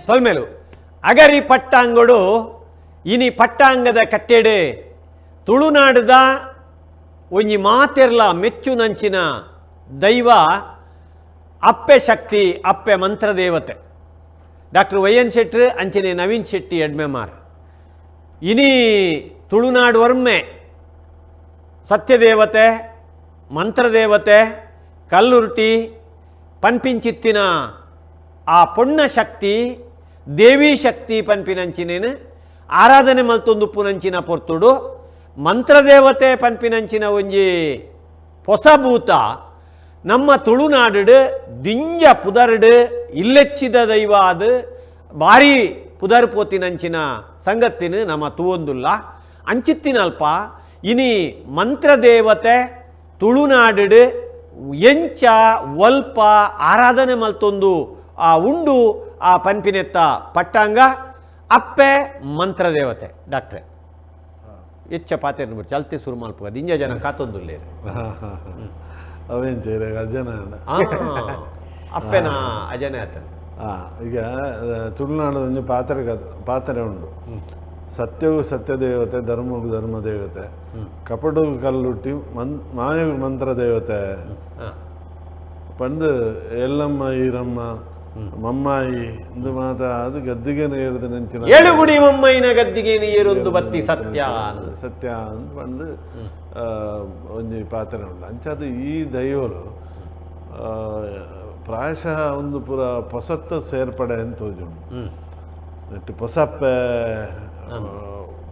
ಸೊಲ್ಮೇಲು ಅಗರಿ ಪಟ್ಟಾಂಗೊಡು ಇನಿ ಪಟ್ಟಾಂಗದ ಕಟ್ಟೆಡೆ ತುಳುನಾಡದ ಒಂಜಿ ಮಾತೆರ್ಲ ಮೆಚ್ಚು ನಂಚಿನ ದೈವ ಅಪ್ಪೆ ಶಕ್ತಿ ಅಪ್ಪೆ ಮಂತ್ರದೇವತೆ ಡಾಕ್ಟರ್ ವೈ.ಎನ್. ಶೆಟ್ಟಿ ಅಂಚನೆ ನವೀನ್ ಶೆಟ್ಟಿ ಎಡ್ಮೆಮಾರ್ ಇನಿ ತುಳುನಾಡು ವರ್ಮೆ ಸತ್ಯದೇವತೆ ಮಂತ್ರದೇವತೆ ಕಲ್ಲುರುಟಿ ಪನ್ಪಿಂಚಿತ್ತಿನ ಆ ಪೊಣ್ಣ ಶಕ್ತಿ ದೇವಿ ಶಕ್ತಿ ಪನ್ಪಿನಂಚಿನೇನು ಆರಾಧನೆ ಮಲ್ತೊಂದುಪ್ಪುನಂಚಿನ ಪೊರ್ತುಡು ಮಂತ್ರದೇವತೆ ಪನ್ಪಿನಂಚಿನ ಒಂಜಿ ಹೊಸಭೂತ ನಮ್ಮ ತುಳುನಾಡು ದಿಂಜ ಪುದರ್ಡು ಇಲ್ಲೆಚ್ಚಿದ ದೈವ ಅದು ಭಾರಿ ಪುದರ್ ಪೋತಿನಂಚಿನ ಸಂಗತಿನ ನಮ್ಮ ತೂವೊಂದುಲ್ಲ ಅಂಚಿತ್ತಿನಲ್ಪ ಇನಿ ಮಂತ್ರದೇವತೆ ತುಳುನಾಡು ಎಂಚ ಒಲ್ಪ ಆರಾಧನೆ ಮಲ್ತೊಂದು ಆ ಉಂಡು ಆ ಪನ್ಪಿನೆತ್ತ ಪಟ್ಟಾಂಗ ಅಪ್ಪೆ ಮಂತ್ರದೇವತೆ ಡಾಕ್ಟ್ರೆ ಹೆಚ್ಚ ಪಾತೆರ್ನ ಬಿಟ್ಟು ಚಲ್ತೆ ಸುರು ಮಲ್ಪ ದಿಂಜ ಜನ ಕಾತೊಂದುಲ್ಲೇರು ಅವೇನು ಚೇರೆ ಅಜನ ಅಪ್ಪೆನ ಅಜನೆ ಆತ ಈಗ ತುಳುನಾಡು ಒಂದು ಪಾತ್ರೆ ಉಂಡು ಸತ್ಯವು ಸತ್ಯದೇವತೆ ಧರ್ಮವು ಧರ್ಮದೇವತೆ ಕಪಡು ಕಲ್ಲುಟ್ಟಿ ಮಾಯವು ಮಂತ್ರದೇವತೆ ಪಂದು ಎಲ್ಲಮ್ಮ ಈರಮ್ಮ ಮಮ್ಮಾಯಿ ಇಂದು ಮಾತ ಅದು ಗದ್ದಿಗೆನ ಏರಿದ ನೆಂಚಿನ ಏಳುಗುಡಿ ಮಮ್ಮೈನ ಗದ್ದಿಗೆನ ಏರೊಂದು ಬತ್ತಿ ಸತ್ಯ ಸತ್ಯ ಅಂತ ಪಂದು ಒಂಜಿ ಪಾತ್ರೆ ಉಂಡು ಅಂಚದು ಈ ದೈವಲು ಪ್ರಾಯಶಃ ಒಂದು ಪೂರ ಪೊಸತ್ತ ಸೇರ್ಪಡೆ ಅಂತ ತೋಜುಂಡು ನೆಟ್ಟು ಪೊಸಪ್ಪೆ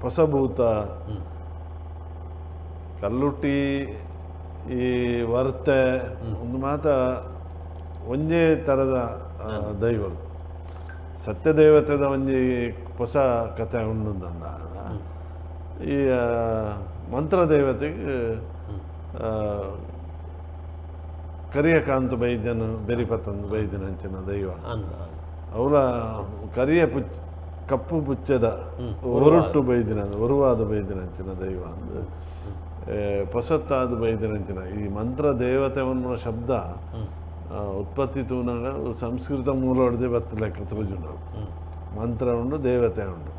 ಹೊಸಭೂತ ಕಲ್ಲುಟ್ಟಿ ಈ ವರ್ತೆ ಒಂದು ಮಾತ ಒಂದೇ ಥರದ ದೈವಲು ಸತ್ಯದೇವತೆದ ಒಂಜಿ ಹೊಸ ಕಥೆ ಉಂಡುಂದಂಡ ಈ ಮಂತ್ರದೇವತೆಗೆ ಕರಿಯ ಕಾಂತು ಬೈದ್ಯನು ಬೆರಿಪತ್ತಂದು ಬೈದ್ಯನಂಚಿನ ದೈವ ಅವಳ ಕರಿಯ ಕಪ್ಪು ಪುಚ್ಚದ ಹೊರಟು ಬೈದಿನ ಒರುವಾದ ಬೈದಿನಂಚಿನ ದೈವ ಅಂದು ಪೊಸತ್ತಾದ ಬೈದಿನಂಚಿನ ಈ ಮಂತ್ರ ದೇವತೆ ಅನ್ನುವ ಶಬ್ದ ಉತ್ಪತ್ತಿ ತೂನಾಗ ಸಂಸ್ಕೃತ ಮೂಲ ಹೊಡೆದೇ ಬತ್ತ ಲೆಕ್ಕ ತೋಜುಂಡು ಮಂತ್ರ ಉಂಡು ದೇವತೆ ಉಂಡು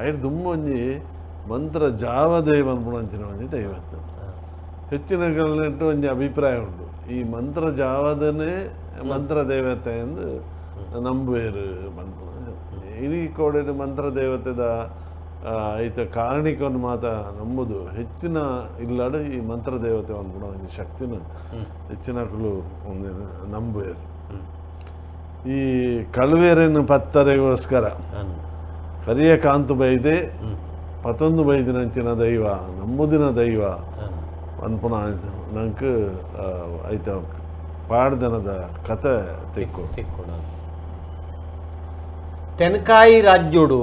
ಐದು ದುಮ್ಮೊಂಜಿ ಮಂತ್ರ ಜಾವ ದೇವ ಅನ್ಪುಣಂಚಿನ ಒಂಜಿ ದೈವತ್ತು ಹೆಚ್ಚಿನ ನೆಟ್ಟು ಒಂಜಿ ಅಭಿಪ್ರಾಯ ಉಂಡು ಈ ಮಂತ್ರ ಜಾವದನೇ ಮಂತ್ರ ದೇವತೆ ಎಂದು ನಂಬುವೇರು ಮನ್ಪುಣ ಇಡೀ ಕೋಡೆ ಮಂತ್ರ ದೇವತೆದ ಐತ ಕಾರಣಿಕವನ್ನು ಮಾತ ನಂಬುದು ಹೆಚ್ಚಿನ ಇಲ್ಲಾಡ ಈ ಮಂತ್ರ ದೇವತೆ ಅನ್ಬಿಡ ಒಂದು ಶಕ್ತಿನ ಹೆಚ್ಚಿನಗಳು ಒಂದು ನಂಬುವೇರು ಈ ಕಳುವೇರಿನ ಪತ್ತರೆಗೋಸ್ಕರ ಕರಿಯ ಕಾಂತು ಬೈದೆ ಪತೊಂದು ಬೈದಿನಂಚಿನ ದೈವ ನಂಬುದಿನ ದೈವ ಅನ್ಪುಣ ನಂಗೆ ಐತ ಪಾಡ್ದನದ ಕತೆ ತಿಕ್ಕೋಣ ತೆನಕಾಯಿ ರಾಜ್ಯೋಡು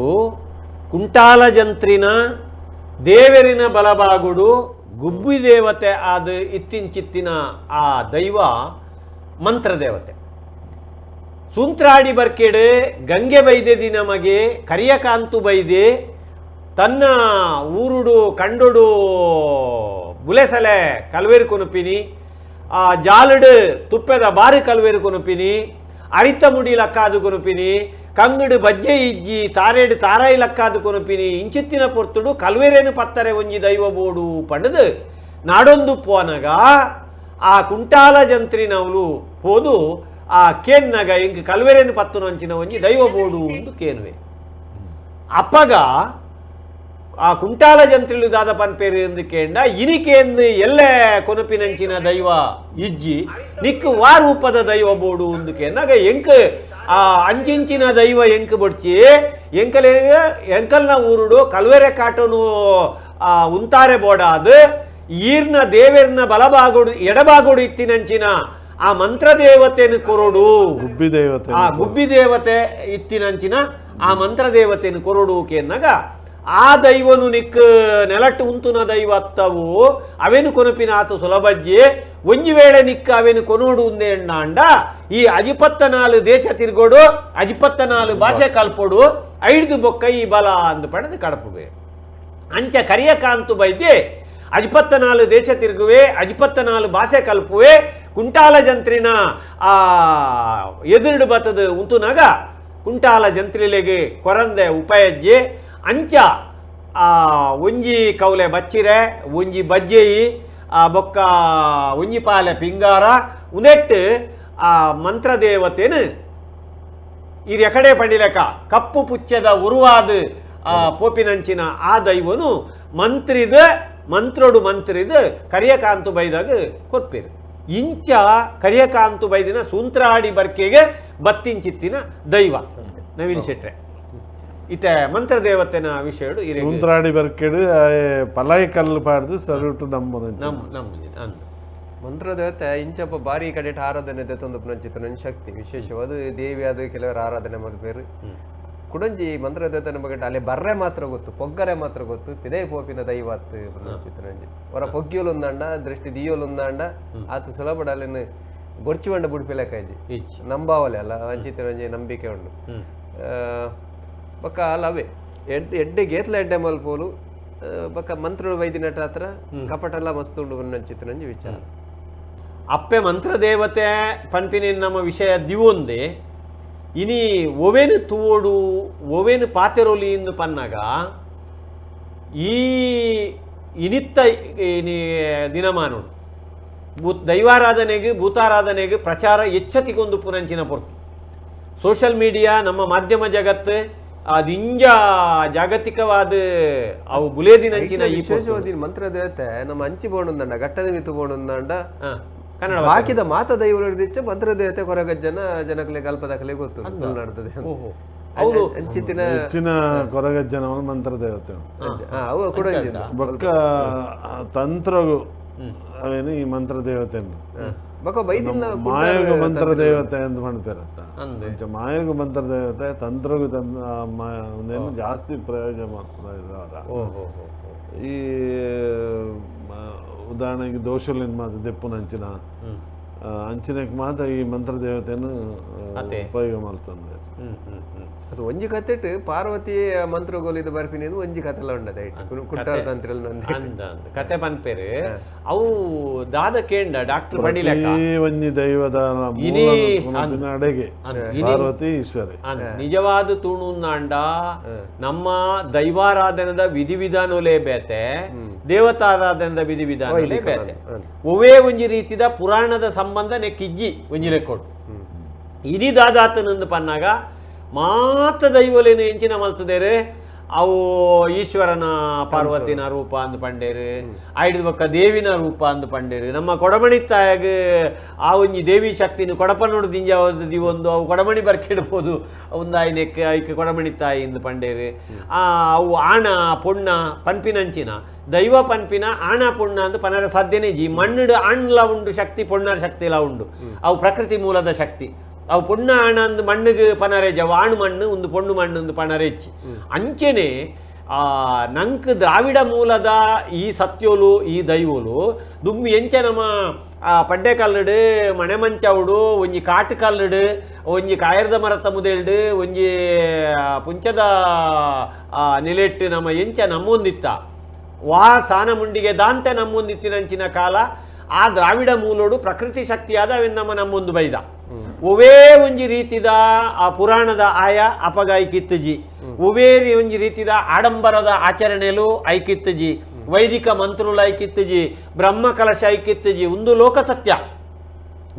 ಕುಂಟಾಲ ಜಂತ್ರಿನ ದೇವರಿನ ಬಲಬಾಗುಡು ಗುಬ್ಬಿ ದೇವತೆ ಆದ ಇತ್ತಿಂಚಿತ್ತಿನ ಆ ದೈವ ಮಂತ್ರದೇವತೆ ಸುಂತ್ರಾಡಿ ಬರ್ಕೆಡೆ ಗಂಗೆ ಬೈದೆ ನಮಗೆ ಕರಿಯಕಾಂತು ಬೈದೆ ತನ್ನ ಊರುಡು ಕಂಡುಡು ಬುಲೆಸಲೆ ಕಲ್ವೇರು ಕೊನುಪಿನಿ ಆ ಜಾಲಡು ತುಪ್ಪೆದ ಬಾರಿ ಕಲ್ವೇರು ಕೊನುಪಿನಿ ಅರಿತ ಮುಡಿ ಲಕ್ಕಾದು ಕೊನುಪಿನಿ ಕಂಗಡು ಬಜ್ಜೆ ಇಜ್ಜಿ ತಾರೇಡು ತಾರಾಯಿ ಲಕ್ಕಾದು ಕೊನುಪಿನಿ ಇಂಚಿತ್ತಿನ ಪೊರ್ತುಡು ಕಲ್ವೇರೇನು ಪತ್ತರೆ ಒಂಜಿ ದೈವ ಬೋಡು ಪಡೆದು ನಾಡೊಂದು ಪೋನಗ ಆ ಕುಂಟಾಲ ಜಂತ್ರಿನವಳು ಹೋದು ಆ ಕೇನ್ನಗ ಇಂಕ ಕಲ್ವೇರೇನು ಪತ್ತುನು ಅಂಚಿನ ಒಂಜಿ ದೈವ ಬೋಡು ಒಂದು ಕೇನುವೆ ಅಪ್ಪಗ ಆ ಕುಂಟಾಲ ಜಂತ್ರಿಲು ದಾದ ಪನ್ಪೇರು ಎಂದು ಕೇಂಡ ಇನಿಕೇಂದು ಎಲ್ಲೆ ಕೊನಪಿನಂಚಿನ ದೈವ ಇಜ್ಜಿ ನಿಕ್ಕು ವಾರೂಪದ ದೈವ ಬೋಡು ಒಂದು ಕೇಂದಾಗ ಎಂಕ ಆ ಅಂಚಿಂಚಿನ ದೈವ ಎಂಕ ಬಡ್ಚಿ ಎಂಕಲ್ನ ಊರುಡು ಕಲ್ವೆರೆ ಕಾಟನು ಆ ಉಂತಾರೆ ಬೋಡಾದು ಈರ್ನ ದೇವೇರ್ನ ಬಲಭಾಗೋಡು ಎಡಭಾಗೋಡು ಇತ್ತಿನಂಚಿನ ಆ ಮಂತ್ರದೇವತೆಯನ್ನು ಕೊರಡು ಗುಬ್ಬಿ ದೇವತೆ ಇತ್ತಿನಂಚಿನ ಆ ಮಂತ್ರದೇವತೆಯನ್ನು ಕೊರಡು ಕೇನ್ನಾಗ ಆ ದೈವನು ನಿಕ್ ನೆಲಟ್ಟು ಉಂತುನ ದೈವ ಅತ್ತವು ಅವೇನು ಕೊನಪಿನ ಆತು ಸುಲಭಜ್ಜಿ ಒಂಜಿ ವೇಳೆ ನಿಕ್ಕ ಅವೇನು ಕೊನೋಡು ಉಂದೆ ಎಣ್ಣಾಂಡ ಈ ಅಜಿಪತ್ತನಾಲು ದೇಶ ತಿರ್ಗೋಡು ಅಜಿಪತ್ತನಾಲು ಭಾಷೆ ಕಲ್ಪೋಡು ಐದು ಬೊಕ್ಕ ಈ ಬಲ ಅಂದು ಪಡೆದು ಕಡಪುವೆ ಅಂಚ ಕರಿಯಕಾಂತು ಬೈದೆ ಅಜಿಪತ್ತನಾಲು ದೇಶ ತಿರುಗುವೆ ಅಜಿಪತ್ತನಾಲು ಭಾಷೆ ಕಲ್ಪುವೆ ಕುಂಟಾಲ ಜಂತ್ರಿನ ಆ ಎದುರುಡು ಬತ್ತದ ಉಂತುನಾಗ ಕುಂಟಾಲ ಜಂತ್ರಿಲೆಗೆ ಕೊರಂದೆ ಉಪಯಜ್ಜಿ ಅಂಚ ಒಂಜಿ ಕೌಲೆ ಬಚ್ಚಿರೆ ಒಂಜಿ ಬಜ್ಜೆಯಿ ಬೊಕ್ಕ ಒಂಜಿ ಪಾಲೆ ಪಿಂಗಾರ ಉನೆಟ್ಟು ಆ ಮಂತ್ರದೇವತೆನು ಇರು ಎಕಡೆ ಪಂಡಿಲೆಕ ಕಪ್ಪು ಪುಚ್ಚದ ಉರುವಾದ ಪೋಪಿನಂಚಿನ ಆ ದೈವನು ಮಂತ್ರೊಡು ಮಂತ್ರಿದ ಕರಿಯಕಾಂತು ಬೈದಾಗ ಕೊರ್ಪೇರು ಇಂಚ ಕರಿಯಕಾಂತು ಬೈದಿನ ಸೂಂತ್ರಾಡಿ ಬರ್ಕೆಗೆ ಬತ್ತಿಂಚಿತ್ತಿನ ದೈವ ನವೀನ್ ಶೆಟ್ರೆ ಇತ್ತೆ ಮಂತ್ರದೇವತೆನ ವಿಷಯ ಸೂಂತ್ರಾಡಿ ಬರ್ಕೆಡು ಪಲಾಯಿ ಕಲ್ಲು ಪಾಡ್ದು ಸರುಟು ಮಂತ್ರದೇವತೆ ಇಂಚಪ್ಪ ಬಾರಿ ಕಡೆ ಆರಾಧನೆ ದೆತ್ತೊಂದು ಪುನಂಚಿತ ಶಕ್ತಿ ವಿಶೇಷವಾದ ದೇವಿಯಾದ ಕೆಲವರು ಆರಾಧನೆ ಮಲ್ಪೇರು ಕುಡಂಜಿ ಮಂತ್ರದೇವತೆನ ಬಗ್ಗೆ ಅಲ್ಲಿ ಬರ್ರೆ ಮಾತ್ರ ಗೊತ್ತು ಪೊಗ್ಗರೆ ಮಾತ್ರ ಗೊತ್ತು ಪಿದೇ ಪೋಪಿನ ದೈವಾತ್ ಪುನಂಚಿತರಂಜಿ ಅವರ ಪೊಗ್ಗಿಯೋಲು ಒಂದಾಂಡ ದೃಷ್ಟಿ ದಿಯೋಲು ಒಂದಾಂಡ ಆತ ಸುಲಭ ಅಲ್ಲಿನ ಬೊರ್ಚಿ ಬಂಡ ಬುಡ್ಪಿಲೆಕಾಜಿ ನಂಬಾವಲೆ ಅಲ್ಲ ಅಂಚಿತರಂಜಿ ನಂಬಿಕೆ ಉಂಡು ಬೊಕ್ಕ ಅಲ್ಲ ಅವೇ ಎಡ್ಡೆ ಗೇತ್ಲ ಎಡ್ಡೆ ಮಲ್ಪೋಲು ಬೊಕ್ಕ ಮಂತ್ರ ವೈದ್ಯನಟ ಹತ್ರ ಕಪಟೆಲ್ಲ ಮಸ್ತ್ ಉಂಡು ಪುನಂಚಿತರಂಜಿ ವಿಚಾರ ಅಪ್ಪೆ ಮಂತ್ರದೇವತೆ ಪನ್ಪಿನ ನಮ್ಮ ವಿಷಯ ದಿವೊಂದೆ ಇನಿ ಒವೆನು ತೂವೋಡು ಒವೆನು ಪಾತೆರೋಲಿ ಎಂದು ಪನ್ನಾಗ ಈ ಇನಿತ್ತ ದಿನಮಾನೋಡು ದೈವಾರಾಧನೆಗೆ ಭೂತಾರಾಧನೆಗೆ ಪ್ರಚಾರ ಎಚ್ಚತಿಗೊಂದು ಪುನಂಚಿನ ಪೊರ್ತು ಸೋಷಲ್ ಮೀಡಿಯಾ ನಮ್ಮ ಮಾಧ್ಯಮ ಜಗತ್ತು ಅದಿಂಜ ಜಾಗತಿಕವಾದ ಅವು ಬುಲೇದಿನಂಚಿನ ಈ ವಿಶೇಷವಾದ ಮಂತ್ರದೇವತೆ ನಮ್ಮ ಅಂಚಿ ಬೋಣುಂದಂಡ ಘಟ್ಟದ ಮಿತು ಬೋಣುಂದಂಡ ಕನ್ನಡ ಹಾಕಿದ ಮಾತ ದೈವ ಮಂತ್ರದೇವತೆ ಕೊರಗಜ್ಜನ ಜನಕಲೆ ಕಲ್ಪದಾಕಲೆ ಗೊತ್ತು ತುಳುನಾಡ್ತದೆ ಹೌದು ಅಂಚಿತ್ತಿನ ಹೆಚ್ಚಿನ ಕೊರಗಜ್ಜನ ಮಂತ್ರದೇವತೆ ಅವು ಕೂಡ ಬೊಕ್ಕ ತಂತ್ರಗು ಅವೇನು ಈ ಮಂತ್ರದೇವತೆಯನ್ನು ಬೊಕ್ಕ ಬೈದಿನ ಮಾಯೋಗ ಮಂತ್ರದೇವತೆ ಅಂತ ಮಾಡ್ತಾರತ್ತ ಮಾಯೋಗ ಮಂತ್ರದೇವತೆ ತಂತ್ರಗು ತಂದ ಜಾಸ್ತಿ ಪ್ರಯೋಜನ ಮಾಡ್ತಾರೆ ಈ ಉದಾಹರಣೆಗೆ ದೋಷಲಿನ ಮಾತು ದೆಪ್ಪುನ ಅಂಚಿನಕ್ಕೆ ಮಾತ್ರ ಈ ಮಂತ್ರದೇವತೆಯನ್ನು ಉಪಯೋಗ ಮಾಡ್ತಾರೆ ಅದು ಒಂಜಿ ಕತೆಟ್ ಪಾರ್ವತಿ ಮಂತ್ರಗೋಲಿದ ಬರ್ಪಿನಿದು ಒಂಜಿ ಕತೆಲ್ಲ ಉಂಡದ ಕುಟ್ಟಾರ ತಂತ್ರಲ್ ಕತೆ ಪನ್ಪೇರು ಅವು ದಾದ ಕೇಂಡ ಡಾಕ್ಟರ್ ಪಂಡಿಲೆಕ್ಕ ಒಂಜಿ ದೈವದ ಅಡೆಗೆ ಪಾರ್ವತಿ ಈಶ್ವರಿ ನಿಜವಾದ ತೂಣುಂದಾಂಡ ನಮ್ಮ ದೈವಾರಾಧನದ ವಿಧಿವಿಧಾನೋಲೇ ಬೇತೆ ದೇವತಾರಾಧನದ ವಿಧಿವಿಧಾನೋಲೇ ಬೇತೆ ಒವೇ ಒಂಜಿ ರೀತಿದ ಪುರಾಣದ ಸಂಬಂಧ ನೆಕ್ಕಿಜ್ಜಿ ಒಂಜಿ ಲೆಕ್ಕೊಡು ಇಡೀ ದಾದಾತನಂದು ಪನ್ನಾಗ ಮಾತ ದೈವಲೇನು ಎಂಚಿನ ಮಲ್ತದೇರು ಅವು ಈಶ್ವರನ ಪಾರ್ವತಿನ ರೂಪ ಅಂದು ಪಂಡೇರು ಐದು ಬೊಕ್ಕ ದೇವಿನ ರೂಪ ಅಂದು ಪಂಡೇರು ನಮ್ಮ ಕೊಡಮಣಿ ತಾಯಾಗ ಆ ಒಂಜಿ ದೇವಿ ಶಕ್ತಿನ ಕೊಡಪ ನೋಡು ದಿಂಜಾವದಿ ಒಂದು ಅವು ಕೊಡಮಣಿ ಬರ್ಕಿಡ್ಬೋದು ಒಂದು ಐನಕ್ಕೆ ಐಕೆ ಕೊಡಮಣಿ ತಾಯಿ ಇಂದು ಪಂಡೇರು ಅವು ಆಣ ಪೊಣ್ಣ ಪನ್ಪಿನಂಚಿನ ದೈವ ಪನ್ಪಿನ ಆಣ ಪುಣ್ಣ ಅಂತ ಪನರ ಸಾಧ್ಯನೇ ಜಿ ಮಣ್ಣು ಆಣ್ಲ ಉಂಡು ಶಕ್ತಿ ಪೊಣ್ಣರ ಶಕ್ತಿ ಎಲ್ಲ ಉಂಡು ಅವು ಪ್ರಕೃತಿ ಮೂಲದ ಶಕ್ತಿ ಅವು ಪುಣ್ಣ ಆಣ ಅಂದು ಮಣ್ಣಿಗೆ ಪನರೇಜ ವಾಣು ಮಣ್ಣು ಒಂದು ಪೊಣ್ಣು ಮಣ್ಣು ಒಂದು ಪನರೆಚ್ಚಿ ಅಂಚೆನೆ ನಂಕ್ ದ್ರಾವಿಡ ಮೂಲದ ಈ ಸತ್ಯೋಲು ಈ ದೈವೋಲು ದುಮ್ಮಿ ಎಂಚ ನಮ್ಮ ಪಡ್ಡೆ ಕಲ್ಲಡು ಮನೆ ಮಂಚವುಡು ಒಂಜಿ ಕಾಟು ಕಲ್ಲಡು ಒಂಜಿ ಕಾಯರ್ದ ಮರತ ಮುದೆಲ್ಡು ಒಂಜಿ ಪುಂಚದ ನೆಲೆಟ್ಟು ನಮ್ಮ ಎಂಚ ನಮ್ಮೊಂದಿತ್ತ ವಾ ಸಾನ ಮುಂಡಿಗೆ ದಾಂತೆ ನಮ್ಮೊಂದಿತ್ತಿನಂಚಿನ ಕಾಲ ಆ ದ್ರಾವಿಡ ಮೂಲೋಡು ಪ್ರಕೃತಿ ಶಕ್ತಿಯಾದ ಅವೆನ್ನಮ್ಮ ನಮ್ಮೊಂದು ಬೈದ ಒವೇ ಒಂಜಿ ರೀತಿದ ಆ ಪುರಾಣದ ಆಯ ಅಪಗ ಐಕಿತ್ತಜಿ ಒವೇ ಒಂಜಿ ರೀತಿದ ಆಡಂಬರದ ಆಚರಣೆಲು ಐಕಿತ್ತಜಿ ವೈದಿಕ ಮಂತ್ರಲು ಐಕಿತ್ತಜಿ ಬ್ರಹ್ಮ ಕಲಶ ಐಕಿತ್ತಜಿ ಒಂದು ಲೋಕ ಸತ್ಯ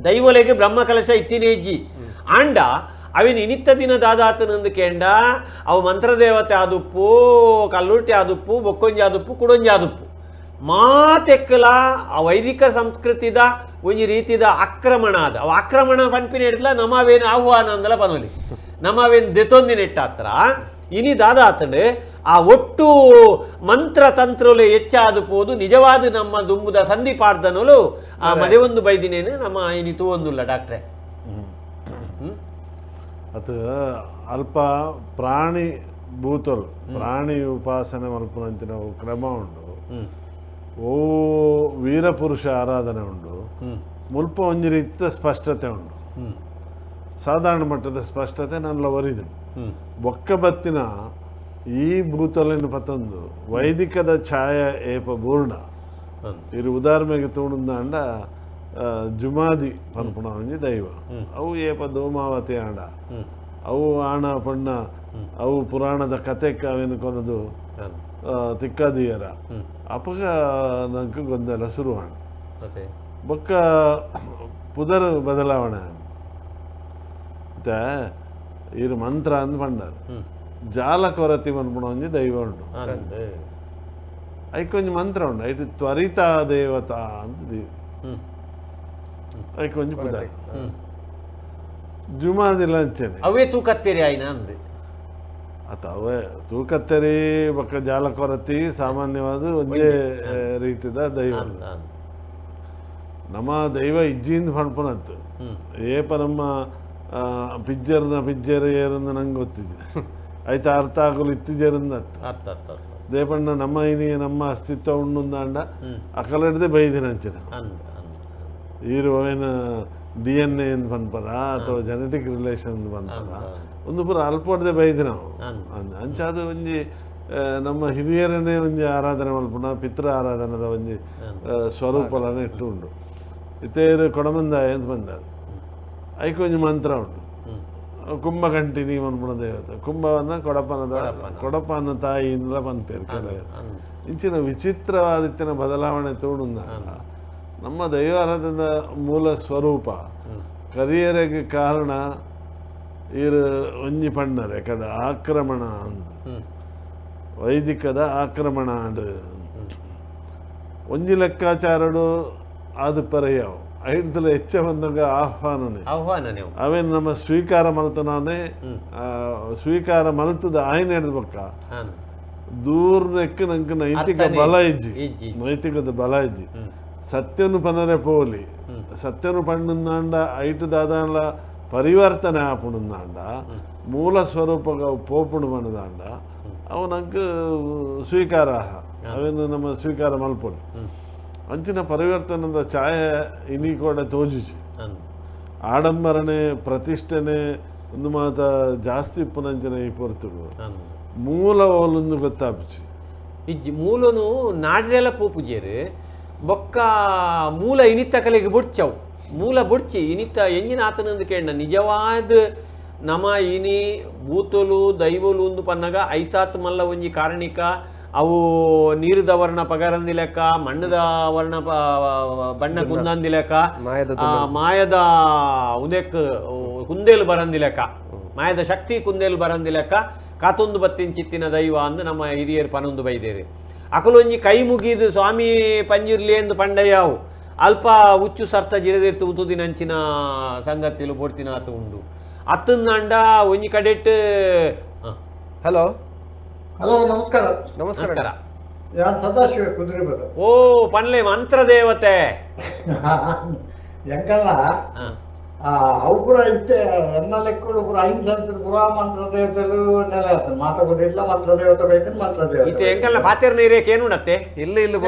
ದೈವಲೆಗೆ ಬ್ರಹ್ಮ ಕಲಶ ಇತ್ತಿನೇಜ್ಜಿ ಆಂಡ ಅವಿನ ಇನಿತ್ತ ದಿನ ದಾದಾತನಂದು ಕೇಂಡ ಅವು ಮಂತ್ರದೇವತೆ ಆದುಪ್ಪು ಕಲ್ಲುರ್ಟಿ ಆದುಪ್ಪು ಬೊಕ್ಕೊಂಜಿ ಆದುಪ್ಪು ಕುಡೊಂಜಿ ಆದುಪ್ಪು ಮಾತೆಕ್ಕಲ ಆ ವೈದಿಕ ಸಂಸ್ಕೃತಿದ ಒಂಜಿ ರೀತಿದ ಆಕ್ರಮಣ ಅದ ಅವು ಆಕ್ರಮಣ ಪನ್ಪಿನ ಹಿಡ್ಲ ನಮ್ಮವೇನು ಆಹ್ವಾನ ಅಂದಲ ಪನೊಲಿ ನಮ್ಮವೇನು ದೆತೊಂದಿನ ಇಟ್ಟಾತ್ರ ಇನಿ ದಾದಾತಂಡು ಆ ಒಟ್ಟು ಮಂತ್ರ ತಂತ್ರಲೆ ಹೆಚ್ಚಾದುಪೋದು ನಿಜವಾದ ನಮ್ಮ ದುಂಬುದ ಸಂಧಿ ಪಾಡ್ದನಲು ಆ ಮದೆ ಒಂದು ಬೈದಿನೇನು ನಮ್ಮ ಇನಿ ತೂವೊಂದುಲ್ಲ ಡಾಕ್ಟ್ರೆ ಅದು ಅಲ್ಪ ಪ್ರಾಣಿ ಭೂತಲು ಪ್ರಾಣಿ ಉಪಾಸನೆ ಮಲ್ಪನಂಚಿನ ಕ್ರಮ ಉಂಡು ಓ ವೀರಪುರುಷ ಆರಾಧನೆ ಉಂಡು ಮುಲ್ಪ ಒಂಜಿ ರೀತಿಯ ಸ್ಪಷ್ಟತೆ ಉಂಡು ಸಾಧಾರಣ ಮಟ್ಟದ ಸ್ಪಷ್ಟತೆ ನನ್ನ ಒರಿದು ಬೊಕ್ಕ ಬತ್ತಿನ ಈ ಭೂತಲಿನ ಪತಂದು ವೈದಿಕದ ಛಾಯ ಏಪ ಬೂರ್ಣ ಇರು ಉದಾಹರಣೆಗೆ ತೋಣಂದ ಜುಮಾದಿ ಪನ್ಪುಣ ಒಂಜಿ ದೈವ ಅವು ಏಪ ಧೂಮಾವತಿ ಆಂಡ ಅವು ಆಣ ಪಣ್ಣ ಅವು ಪುರಾಣದ ಕಥೆಕ್ಕೆ ಅವೇನು ಕೊನದು ತಿಕ್ಕದಿಯರ ಅಪಗ ನಂಗೆ ಗೊಂದಲ ಶುರುವಾಣ ಬೊಕ್ಕ ಪುದರ್ ಬದಲಾವಣೆ ಮತ್ತೆ ಇರು ಮಂತ್ರ ಅಂದ್ ಪಂಡಾರು ಜಾಲ ಕೊರತಿ ಮನ್ಪುಣ ಒಂಜಿ ದೈವ ಉಂಡು ಐಕೊಂಜಿ ಮಂತ್ರ ಉಂಡು ಐಟ್ ತ್ವರಿತ ದೇವತಾ ಅಂತ ದೇವಿ ಐಕೊಂಜಿ ಪುದರ್ ಜುಮಾದಿಲ್ಲ ಅಂಚೆನೆ ಅವೇ ತೂಕತ್ತೇರಿ ಆಯ್ನ ಅಂದ್ ಅತ ಅವೇ ತೂಕತ್ತರಿ ಬೊಕ್ಕ ಜಾಲ ಕೊರತಿ ಸಾಮಾನ್ಯವಾದ ಒಂದೇ ರೀತಿದ ದೈವ ನಮ್ಮ ದೈವ ಇಜ್ಜಿಂದ ಪಣ್ಪುನತ್ತು ಏಪ ನಮ್ಮ ಪಿಜ್ಜರ್ ಏರಂದು ನಂಗೆ ಗೊತ್ತಿದ್ದೆ ಆಯ್ತು ಅರ್ಥ ಆಗಲು ಇತ್ತಿಜರಂದತ್ತು ದೇಪಣ್ಣ ನಮ್ಮ ಇನಿ ನಮ್ಮ ಅಸ್ತಿತ್ವ ಉಂಡುಂದಾಂಡ ಅಕಲಡ್ದೆ ಬೈದಿನಂಚಿನ ಈರು ಅವೇನು DNA ಎಂದು ಪನ್ಪರ ಅಥವಾ ಜೆನೆಟಿಕ್ ರಿಲೇಷನ್ ಪನ್ಪರ ಒಂದು ಪೂರ ಅಲ್ಪಡ್ದೆ ಬೈದಿ ನಾವು ಅಂಚಾದ ಒಂಜಿ ನಮ್ಮ ಹಿರಿಯರನ್ನೇ ಒಂಜಿ ಆರಾಧನೆ ಮಲ್ಪುನ ಪಿತೃ ಆರಾಧನದ ಒಂಜಿ ಸ್ವರೂಪಲನ ಇಟ್ಟು ಉಂಡು ಇತೇರು ಕೊಡಮಂದಾಯ ಅಂತ ಬಂದಾರ ಐಕೊಂಜಿ ಮಂತ್ರ ಉಂಟು ಕುಂಭ ಕಂಟಿನಿ ಮನ್ಪುಣ ದೇವತೆ ಕುಂಭವನ್ನ ಕೊಡಪನ ತಾಯಿಯಿಂದಲ ಪನ್ಪೇರು ಕೆಲವರು ಇಂಚಿನ ವಿಚಿತ್ರವಾದಿತ್ತಿನ ಬದಲಾವಣೆ ತೋಡುಂದ ನಮ್ಮ ದೈವಾರಾಧದ ಮೂಲ ಸ್ವರೂಪ ಕರಿಯರೆಗೆ ಕಾರಣ ಇರು ಒಂಜಿ ಪಣ್ಣರೆ ಕಡ ಆಕ್ರಮಣ ವೈದಿಕದ ಆಕ್ರಮಣ ಒಂಜಿ ಲೆಕ್ಕಾಚಾರಡು ಅದು ಪರ್ಯಾವು ಐದಲ ಹೆಚ್ಚ ಬಂದಾಗ ಆಹ್ವಾನನೇ ಅವೇನು ನಮ್ಮ ಸ್ವೀಕಾರ ಮಲ್ತನೇ ಸ್ವೀಕಾರ ಮಲ್ತದ ಆಯ್ನ ಹಿಡ್ದು ಬಕ್ಕ ದೂರಕ್ಕೆ ನಂಗೆ ನೈತಿಕ ಬಲ ಇಜ್ಜಿ ನೈತಿಕದ ಬಲ ಇಜ್ಜಿ ಸತ್ಯನು ಪನರೆ ಪೋಲಿ ಸತ್ಯನು ಪಣ್ಣುಂದಾಂಡ ಐಟು ದಾದಾಂಡ ಪರಿವರ್ತನೆ ಆಪುಣುಂದಾಂಡ ಮೂಲ ಸ್ವರೂಪ ಪೋಪುಣು ಮಣ್ಣದಾಂಡ ಅವು ನಂಗೆ ಸ್ವೀಕಾರ ಅವೇನು ನಮ್ಮ ಸ್ವೀಕಾರ ಮಲ್ಪೊಲಿ ಅಂಚಿನ ಪರಿವರ್ತನದ ಛಾಯೆ ಇನಿ ಕೂಡ ತೋಜುಜಿ ಆಡಂಬರನೆ ಪ್ರತಿಷ್ಠೆನೆ ಒಂದು ಮಾತ ಜಾಸ್ತಿ ಪುನಂಚನ ಈ ಪೊರ್ತುಡು ಮೂಲ ಓಲೊಂದು ಗೊತ್ತಾಪಿಸಿ ಇಜ್ಜಿ ಮೂಲನು ನಾಡ್ರೆಲ ಪೋಪುಜೇರು ಬೊಕ್ಕ ಮೂಲ ಇನಿತ್ತ ಕಲೆಗೆ ಬುಡ್ಚವು ಮೂಲ ಬುಡ್ಚಿ ಇನಿತ್ತ ಎಂಜಿನ ಆತನಂದು ಕೇಳ ನಿಜವಾದ ನಮ ಇನಿ ಬೂತೊಲು ದೈವಲು ಒಂದು ಪನ್ನಗ ಐತಾತ್ ಮಲ್ಲ ಒಂಜಿ ಕಾರಣಿಕ ಅವು ನೀರದ ವರ್ಣ ಪಗರಂದಿ ಲೆಕ್ಕ ಮಣ್ಣದ ವರ್ಣ ಬಣ್ಣ ಕುಂದಂದಿ ಲೆಕ್ಕ ಮಾಯದ ಉದೆಕ್ ಕುಂದೇಲು ಬರಂದಿ ಲೆಕ್ಕ ಮಾಯದ ಶಕ್ತಿ ಕುಂದೇಲು ಬರಂದಿ ಲೆಕ್ಕ ಕಾತೊಂದು ಬತ್ತಿನ ಚಿತ್ತಿನ ದೈವ ಅಂದು ನಮ್ಮ ಹಿರಿಯರು ಪನೊಂದು ಬೈದೇರಿ ಅಕಲೊಂಜಿ ಕೈ ಮುಗಿದು ಸ್ವಾಮಿ ಪಂಜಿರ್ಲಿ ಎಂದು ಪಂಡಯ್ಯಾವು ಅಲ್ಪ ಹುಚ್ಚು ಸರ್ತ ಜಿರದಿರ್ತು ಉತುದಿನಂಚಿನ ಸಂಗತಿಲು ಬೋಡ್ತಿನ ಆತ ಉಂಡು ಅತ್ತಂದಂಡ ಒಂಜಿ ಕಡೆಟ್ ಹಲೋ ಹಲೋ ನಮಸ್ಕಾರ ನಮಸ್ಕಾರ ಯಾರು ಸದಾಶಿವ ಕುದುರೆಬೆಲೆ ಓ ಪನ್ಲೆ ಮಂತ್ರ ದೇವತೆ ಎಂಕಲ್ಲ ಅವು ಪೂರ ಇತ್ತೆ ಎನ್ನ ಲೆಕ್ಕಡು ಪೂರ ಅಹಿಂಸೆ ಪುರ ಮಂತ್ರ ದೇವತೆಲು ನೆಲ ಮಾತಾಡಿಲ್ಲ ಮಂತ್ರ ದೇವತೆ ಬೈತೇನೆ ಮಂತ್ರ ದೇವತೆ ಎಂಕಲ್ಲ ಪಾತೆರ್ ನೀರೇಕ್ ಏನುಡತ್ತೆ ಇಲ್ಲಿ ಇಲ್ಲಿ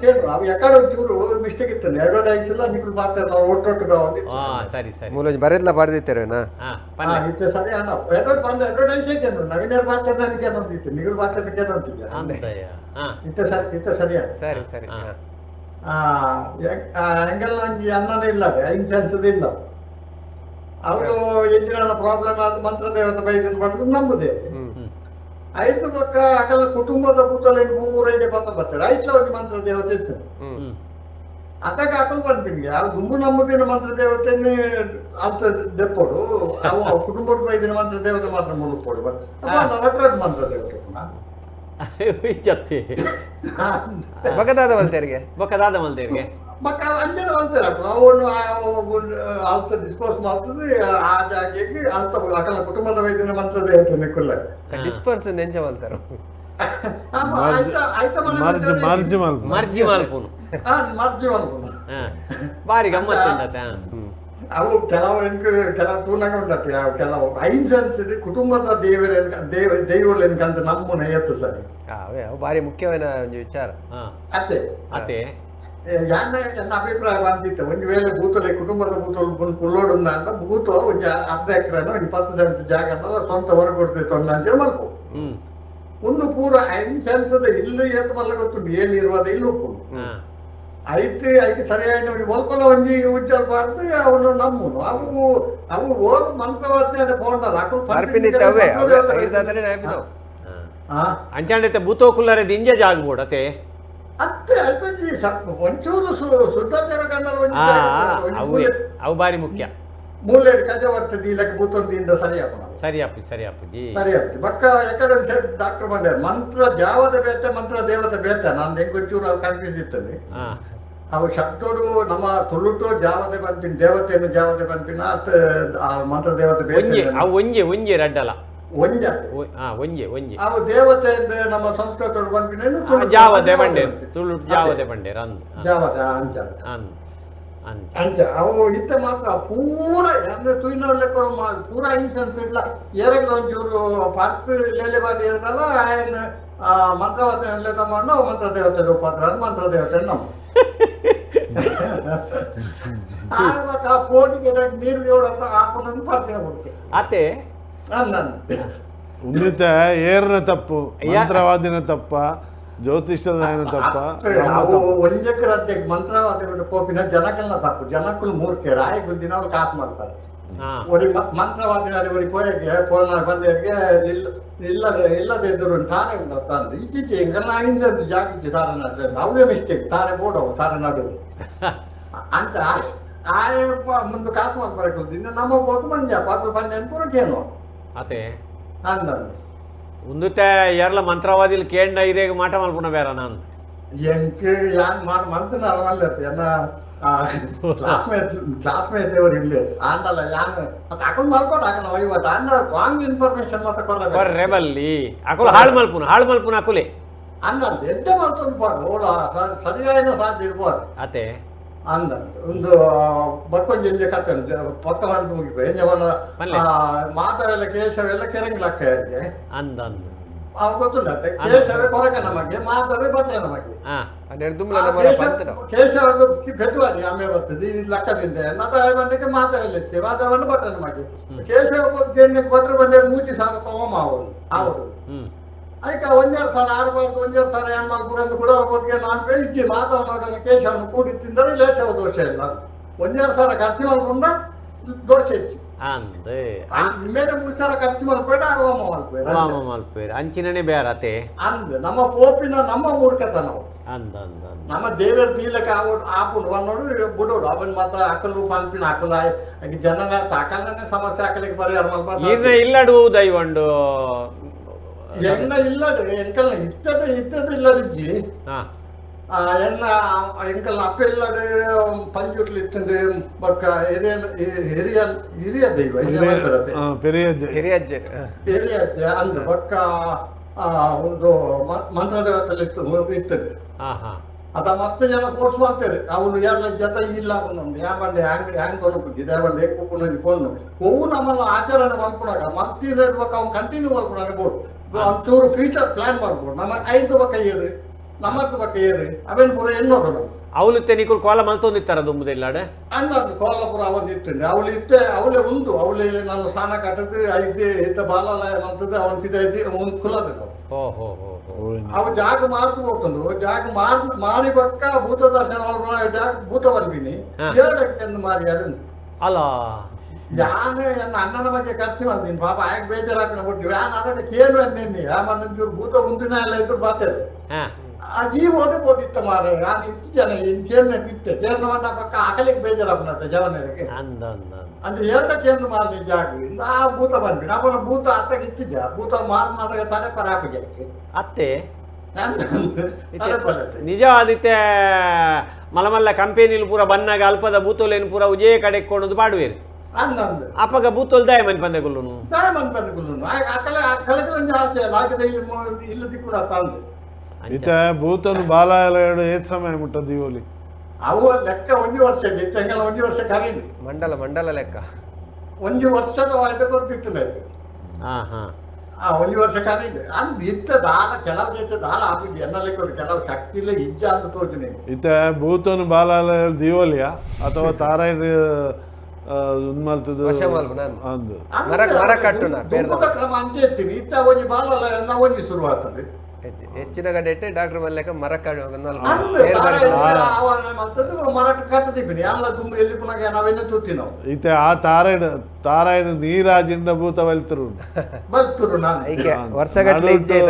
ಕೇಳು ಅವು ಎಕಡೆ ಒಂಚೂರು ಮಿಸ್ಟೇಕ್ ಇತ್ತು ಅಡ್ವರ್ಟೈಸ್ ಇಲ್ಲ ನಿಕ್ಕಳು ಪಾತ್ರ ನಾವು ಒಟ್ಟೊಟ್ಟಿಗೆ ಸರಿ ಸರಿ ಮೂಲ ಬರೆದ್ಲ ಬರ್ದಿತ್ತೇರೇನಾ ಇತ್ತೆ ಸರಿ ಅಣ್ಣ ಅಡ್ವರ್ಟೈಸ್ ಐತೇನು ನವೀನರ್ ಪಾತ್ರ ನನಗೆ ಅನ್ನೋದಿತ್ತು ನಿಗುಲ್ ಪಾತ್ರಕ್ಕೆ ಅನ್ನೋದಿದ್ದೆ ಇತ್ತೆ ಸರಿ ಸರಿ ಸರಿ ಹೆಂಗೆಲ್ಲ ಅನ್ನನೇ ಇಲ್ಲ ಅಹಿಂಸೆ ಇಲ್ಲ ಅವರು ಎಂಜಿನ ಪ್ರಾಬ್ಲಮ್ ಆದ ಮಂತ್ರ ದೇವತೆ ಬೈದನ್ ಮಾಡಿದ್ರು ನಂಬುದೇ ಐದು ಪಕ್ಕ ಅಕಲ ಕುಟುಂಬದ ಕೂತಲ್ಲಿ ಪೂರ ಇದೆ ಪತ್ತ ಬರ್ತಾರೆ ಐದು ಒಂದು ಮಂತ್ರ ದೇವತೆ ಇತ್ತು ಅದಕ್ಕೆ ಹಾಕಲು ಬಂದ್ಬಿಡಿ ಯಾವ ದುಂಬು ನಂಬುದಿನ ಮಂತ್ರ ದೇವತೆನೇ ಅಂತ ದೆಪ್ಪೋಡು ಅವು ಕುಟುಂಬದ ಬೈದಿನ ಮಂತ್ರ ದೇವತೆ ಮಾತ್ರ ಮುಳುಗ್ಕೊಡು ಬಟ್ ಮಂತ್ರ ದೇವತೆ ಜೊತೆ ಬಕದಾದ ಮಲ್ತೇರಿಗೆ ಮಕ್ಕ ಅಂಜನ ಮಾಡ್ತಾರೆ ಅವನು ಅಲ್ತ ಡಿಸ್ಪೋಸ್ ಮಾಡ್ತದೆ ಆ ಜಾಗಕ್ಕೆ ಅಲ್ತ ಅಕಲ ಕುಟುಂಬದ ವೈದ್ಯನ ಮಂತ್ರ ದೇವತೆ ನಿಕ್ಕುಲ್ಲ ಡಿಸ್ಪರ್ಸ್ ನೆಂಚ ಮಲ್ತಾರ ಮರ್ಜಿ ಮಾಲ್ಪುನು ಬಾರಿ ಗಮ್ಮತ್ ಅವು ಕೆಲವು ತೂನಗ ಉಂಟತಿ ಕೆಲವು ಅಹಿಂಸೆ ಅನ್ಸಿದ್ರೆ ಕುಟುಂಬದ ದೈವಗಳು ಎನ್ಕಂತ ನಮ್ಮನೆ ಎತ್ತು ಸರಿ ಬಾರಿ ಮುಖ್ಯವಾದ ಒಂದು ವಿಚಾರ ಅತ್ತೆ ಅತೆ ನನ್ನ ಅಭಿಪ್ರಾಯ ಬಂದಿತ್ತು ಒಂದು ವೇಳೆ ಬೂತಲೆ ಕುಟುಂಬದ ಬೂತಲು ಪುಲ್ಲೋಡು ಅಂದ ಬೂತ ಒಂದು ಅರ್ಧ ಎಕರೆನ ಒಂದು 10 ಸೆಂಟ್ ಜಾಗ ಸ್ವಂತ ಹೊರಗೆ ಕೊಡ್ತೈತೆ ಅಂತ ಮಲ್ಪು ಒಂದು ಪೂರ ಅಹಿಂಸೆ ಅನ್ಸದ ಇಲ್ಲಿ ಏತ್ ಮಲ್ಲ ಗೊತ್ತುಂಟು ಏನಿರುವಾಗ ಇಲ್ಲಿ ಒಪ್ಪುಂಟು ಐತಿ ಸರಿಯಾಗಿ ಒಲ್ಪಲ ಒಂಜಿ ಉಜ್ಜಲ್ ಪಾಡ್ದು ಅವನು ನಮ್ಮನು ಅವು ಓದು ಮಂತ್ರವಾದ್ನೆ ಬೋಂಡಲ್ಲ ಅಂಚಾಂಡೈತೆ ಭೂತೋಕುಲ್ಲರೆ ದಿಂಜೆ ಜಾಗ್ಬೋಡತೆ ಅತ್ತೆ ಅಲ್ಕೊಂಜಿ ಒಂಚೂರು ಶುದ್ಧಾಚಾರ ಅವು ಬಾರಿ ಮುಖ್ಯ ಮೂಲೆ ಕಜ ಬರ್ತದೆ ಇಲ್ಲಕ್ಕೆ ಭೂತೊಂದಿಯಿಂದ ಸರಿಯಾಪಿ ಬಕ್ಕ ಎಕಡೆ ಡಾಕ್ಟರ್ ಬಂದ ಮಂತ್ರ ಜಾವದ ಬೇತೆ ಮಂತ್ರ ದೇವತೆ ಬೇತೆ ನಾನು ಹೆಂಗೊಂಚೂರು ಕನ್ಫ್ಯೂಸ್ ಇರ್ತದೆ ಅವು ಶಬ್ದೋಡು ನಮ್ಮ ತುಳುಟು ಜಾವದೆ ಬಂಪಿನ ದೇವತೆಯನ್ನು ಜಾವದೆ ಬಂಪಿನ ಮಂತ್ರ ದೇವತೆ ಬೇತೆ ಒಂಜೆ ರಡ್ಡಲ ಒಂಜೆ ಅವು ದೇವತೆ ನಮ್ಮ ಸಂಸ್ಕೃತ ಬಂಪಿನ ಜಾವದೆ ಬಂಡೆ ತುಳುಟು ಜಾವದೆ ಬಂಡೆ ಜಾವದೆ ಅಂಚ ಅವು ಇತ್ತ ಮಾತ್ರ ಪೂರ ಅಂದ್ರೆ ತುಯ್ನೊಳ್ಳೆಕ್ಕ ಪೂರ ಇನ್ಸೆನ್ಸ್ ಇಲ್ಲ ಎರಡು ಒಂಚೂರು ಪರ್ತು ಲೇಲೆ ಮಾಡಿ ಇರಲ್ಲ ಆಯನ್ ಮಂತ್ರವಾದ ಎಲ್ಲ ಮಾಡಿ ಮಂತ್ರ ದೇವತೆ ಉಪಾದ್ರ ಮಂತ್ರ ದೇವತೆ ನಮ್ಮ ಆ ಪೋಟಿಗೆ ನೀರು ಜೋಡತ್ತ ಹಾಕೊಂಡು ಪಾತ್ರ ಕೊಡ್ತೇವೆ ಅತೆ ಉನ್ನಿತ ಏರ್ನ ತಪ್ಪು ಮಂತ್ರವಾದಿನ ತಪ್ಪ ಜ್ಯೋತಿಷದ ತಪ್ಪ ಅವು ಒಂಜಕ್ಕರ ಅಧ್ಯಕ್ಷ ಮಂತ್ರವಾದ ಕೋಪಿನ ಜನಕಲ್ನ ತಪ್ಪು ಜನಕ್ಕಲು ಮೂರ್ಖೇಡ ಆಯ್ತು ದಿನ ಅವ್ರು ಕಾಸು ಮಾಡ್ತಾರೆ ಒರಿ ಮಂತ್ರವಾದಿನ ಒರಿ ಪೋಯಕ್ಕೆ ಪೋನ ಬಂದವರಿಗೆ ಇಲ್ಲದೆ ಎದುರು ತಾರೆ ತಂದು ಇತ್ತೀಚೆ ಹಿಂಗೆಲ್ಲ ಹಿಂದೆ ಜಾಗೃತಿ ತಾರೆ ನಡೆದ ಅವೇ ಮಿಸ್ಟೇಕ್ ತಾರೆ ಬೋಡವು ತಾರೆ ನಡುವೆ ಅಂತ ಆಯಪ್ಪ ಮುಂದೆ ಕಾಸು ಮಾಡ್ಬಾರದು ಇನ್ನು ನಮ್ಮ ಹೋಗಿ ಮಂಜ ಪಾಪ ಬಂದೆ ಅನ್ಕೊಳಕೇನು ಅತೆ ಅಂದಂದು ಉಂದುತ್ತೆ ಯಾರಲ್ಲ ಮಂತ್ರವಾದಿಲ್ ಕೇಂಡ ಇರೇಗ ಮಾಟ ಮಲ್ಪುನ ಬೇರ ನಾನು ಎಂಕೆ ಯಾನ್ ಮಂತ್ರ ಅಲ್ವಲ್ಲತ್ತೆ ಎನ್ನ ಕ್ಲಾಸ್ಮೇಟ್ ಅವರು ಇಲ್ಲಿ ಆಂಡಲ್ಲ ಯಾನ್ ಮತ್ತೆ ಅಕೌಂಟ್ ಮಾಡ್ಕೊಂಡು ಹಾಕೋಣ ವೈವತ್ತು ಆಂಡ ರಾಂಗ್ ಇನ್ಫಾರ್ಮೇಶನ್ ಮತ್ತೆ ಕೊರ್ರೆ ಬಲ್ಲಿ ಅಕುಲ ಹಾಳು ಮಲ್ಪುನ ಅಕುಲೆ ಅಂದಂತ ಎಂತ ಮಾಡ್ಕೊಂಡು ಪಾಡು ಓಡ ಸರಿಯಾದ ಸಾಧ್ಯ ಇರ್ಬಾರ್ದು ಅತೆ ಅಂದಂತ ಒಂದು ಬಕ್ಕೊಂಜಿ ಕತೆ ಪಕ್ಕ ಬಂದು ಮುಗಿಪ ಎಂಜವನ ಮಾತಾವೆಲ್ಲ ಕೇಶವೆಲ್ಲ ಕೆರಂಗಿಲಕ್ಕ ಯಾರಿಗೆ ಅಂದಂದು ಅವ ಗೊತ್ತುಂಟೆ ಕೇಶವೇ ಕೊರಕ ನಮಗೆ ಮಾಧವೇ ಬಟ್ಟೆ ನಮಗೆ ಕೇಶವ ಪೆಟ್ಟುವಾದಿ ಆಮೆ ಬರ್ತದೆ ಈ ಲೆಕ್ಕದಿಂದ ನದ ಬಂಡಕ್ಕೆ ಮಾಧವಲ್ಲಿತ್ತೆ ಮಾಧವನ್ನ ಬಟ್ಟೆ ನಮಗೆ ಕೇಶವ ಕೊಟ್ಟರೆ ಬಂಡೆ ಮೂತಿ ಸಾರ ತಗೋಮ ಅವರು ಅದಕ್ಕೆ 1,2 ಸಾವಿರ ಆಡಬಾರ್ದು 1,2 ಸಾವಿರ ಏನ್ ಮಾಡ್ಬೇಕು ಕೂಡ ಬಗ್ಗೆ ನಾನು ಇಜ್ಜಿ ಮಾಧವ ನೋಡೋಣ ಕೇಶವನು ಕೂಡಿ ತಿಂದರೆ ಲೇಶವ ದೋಷ ಇಲ್ಲ 1,2 ಸಾವಿರ ಖರ್ಚು ಮಾಡ್ಕೊಂಡ ದೋಷ ಹೆಚ್ಚು ಮೇಲೆ 3 ಸಾವಿರ ಖರ್ಚು ಮಾಡ್ಬೇಡ ಮಲ್ಪೇರು ಅಂಚಿನೇ ಬೇರತೆ ಅಂದ್ ನಮ್ಮ ಪೋಪಿನ ನಮ್ಮ ಮೂರ್ಖತನವು ನಮ್ಮ ದೇವರ ತೀಲಕ್ಕೆ ಆಪುಂಡು ನೋಡು ಬಿಡೋಡು ಅವನ್ ಮಾತ್ರ ಅಕ್ಕಲು ಪಂಪಿನ ಅಕ್ಕಲ ಜನನ ತಾಕಲ್ಲನೆ ಸಮಸ್ಯೆ ಹಾಕಲಿಕ್ಕೆ ಪರಿಹಾರ ಮಾಡ್ಬಾರ್ದು ಇಲ್ಲಡು ದೈವಂಡು ಎನ್ನ ಇಲ್ಲಡು ಎಂಕಲ್ ಇತ್ತದ ಇಲ್ಲಡಿಜ್ಜಿ ಎನ್ನ ಎಂಕಲ್ ಅಪ್ಪ ಇಲ್ಲಡು ಪಂಜುಟ್ಲು ಇತ್ತಂದು ಬೊಕ್ಕ ಹಿರಿಯ ದೈವ ಹಿರಿಯಜ್ಜೆ ಅಂದ್ರೆ ಬೊಕ್ಕ ಒಂದು ಮಂತ್ರ ದೇವತೆಲ್ಲ ಇರ್ತದೆ ಅದ ಮತ್ತೆ ಜನ ಕೋರ್ಸ್ ಮಾಡ್ತಾರೆ ಅವನು ಎಲ್ಲ ಜೊತೆ ಇಲ್ಲ ಯಾವಂಡೆ ಹ್ಯಾಂಗ್ ಕೊನಪುಜಿ ದೇವಂಡೆ ಹೆಂಗ್ ಕುಪ್ಪುನಗಿ ಕೊಂಡು ಹೂವು ನಮ್ಮನ್ನು ಆಚರಣೆ ಮಾಡ್ಕೊಳಾಗ ಮತ್ತೆ ಇರ್ಬೇಕು ಅವ್ನು ಕಂಟಿನ್ಯೂ ಮಾಡ್ಕೊಳಾಗ ಬೋದು ಒಂಚೂರು ಫ್ಯೂಚರ್ ಪ್ಲಾನ್ ಮಾಡ್ಬೋದು ನಮ್ಮ 5 ಬಕ್ಕ ಏರಿ ನಮ್ಮದು ಬಕ್ಕ ಏರಿ ಅವೇನು ಪೂರ ಎನ್ನೋಡು ಅವಳು ತೆನಿಕುಲ್ ಕೋಲ ಮಲ್ತೊಂದಿತ್ತಾರ ದುಂಬುದಿಲ್ಲಾಡೆ ಅಂದಂದು ಕೋಲಪುರ ಅವನ್ ಇತ್ತಂಡೆ ಅವಳು ಇತ್ತೆ ಅವಳೇ ಉಂಟು ಅವಳೇ ನಾನು ಸ್ನಾನ ಕಟ್ಟದು ಐತೆ ಇತ್ತ ಬಾಲಾಲಯ ಅಂತದ್ದು ಅವನ್ ತಿದ್ದ ಒಂದು ಕುಲದ ಅವು ಜಾಗ ಮಾರ್ತು ಹೋಗ್ತಂಡು ಜಾಗ ಮಾರಿ ಬಕ್ಕ ಭೂತ ದರ್ಶನ ಜಾಗ ಭೂತ ಬಂದಿನಿ ಹೇಳಕ್ಕೆ ಮಾರಿ ಅದನ್ನು ಅಲ್ಲ ಯಾನು ಎನ್ನ ಅಣ್ಣನ ಬಗ್ಗೆ ಖರ್ಚು ಮಾಡ್ತೀನಿ ಪಾಪ ಆಗ ಬೇಜಾರಾಕಣ ಕೊಟ್ಟಿವಿ ಯಾನ್ ಅದಕ್ಕೆ ಕೇಳು ಅಂದೇನಿ ಯಾಮನ್ನೊಂಚೂರು ಭೂತ ಮುಂದಿನ ಎಲ್ಲ ಇದ್ರು ಬಾತೇದು ಈ ಓಟೆ ಬೋದಿತ್ತ ಮಾರ ನಾನು ಇತ್ತು ಜನ ಇನ್ ಕೇಳ್ನ ಇತ್ತೆ ಕೇಳ್ನ ಮಾಡ ಪಕ್ಕ ಅಕಲಿಗೆ ಬೇಜಾರಾಪನತ್ತೆ ಜವನರಿಗೆ ಅಂದ್ರೆ ಎರಡಕ್ಕೆ ಎಂದು ಮಾರಲಿ ಜಾಗ ಆ ಭೂತ ಬಂದ್ಬಿಟ್ಟು ಅವನ ಭೂತ ಅತ್ತಗೆ ಇತ್ತಿದ್ದ ಭೂತ ಮಾರನಾದಾಗ ತಲೆ ಪರಾಪಿಗೆ ಅತ್ತೆ ನಿಜ ಆದಿತ್ಯ ಮಲಮಲ್ಲ ಕಂಪೆನಿಲ್ ಪೂರ ಬನ್ನಾಗ ಅಲ್ಪದ ಭೂತೋಲೇನು ಪೂರ ಉಜೇ ಕಡೆ ಕೊಂಡದು ಪಾಡುವೇರು ಅಪ್ಪಗ ಭೂತೋಲ್ ದಯ ಮನ್ ಪಂದೆಗುಲ್ಲುನು ಇತ ಭೂತನು ಬಾಲಾಯಲ ಏತ್ ಸಮಯ ಮುಟ್ಟ ದಿವೋಲಿ ಅವು ಲೆಕ್ಕ 1 ವರ್ಷ ಇತ್ತಂಗೆಲ್ಲ 1 ವರ್ಷ ಕರೀಲಿ ಮಂಡಲ ಲೆಕ್ಕ 1 ವರ್ಷದ ವಾಯ್ದೆ ಕೊಡ್ತಿತ್ತು ನನಗೆ 1 ವರ್ಷ ಕರೀಲಿ ಅಂದ್ ಇತ್ತ ದಾಳ ಕೆಲವು ಜೊತೆ ದಾಳ ಆಗಿ ಎನ್ನಲೆ ಕೊಟ್ಟು ಕೆಲವು ಶಕ್ತಿ ಇಲ್ಲ ಇಜ್ಜ ಅಂತ ತೋಚನೆ ಇತ ಭೂತನು ಬಾಲಾಯಲ ದಿವೋಲಿಯ ಅಥವಾ ತಾರಾಯ ಕ್ರಮ ಅಂತ ಇರ್ತೀನಿ ಇತ್ತ ಒಂಜಿ ಬಾಲಲ ಒಂಜಿ ಶುರು ಆಗ್ತದೆ ಹೆಚ್ಚಿನ ಗಡ್ಡೆ ಇಟ್ಟು ಡಾಕ್ಟರ್ ಮಲ್ಲೆಕ ಮರಕ್ಕ ಮರಕ್ಕೆ ಕಟ್ಟದಿಪ್ಪಿ ಎಲ್ಲ ತುಂಬ ಎಲ್ಲಿ ಪುನಃ ನಾವೆಲ್ಲ ತೂತಿ ನಾವು ಈತೆ ಆ ತಾರಾಯಣ ನೀರಾಜಿಂಡ ಭೂತ ಬಲ್ತರು ಬರ್ತರು ನಾನು ವರ್ಷಗಟ್ಟಲೆ ಇಚ್ಛೆ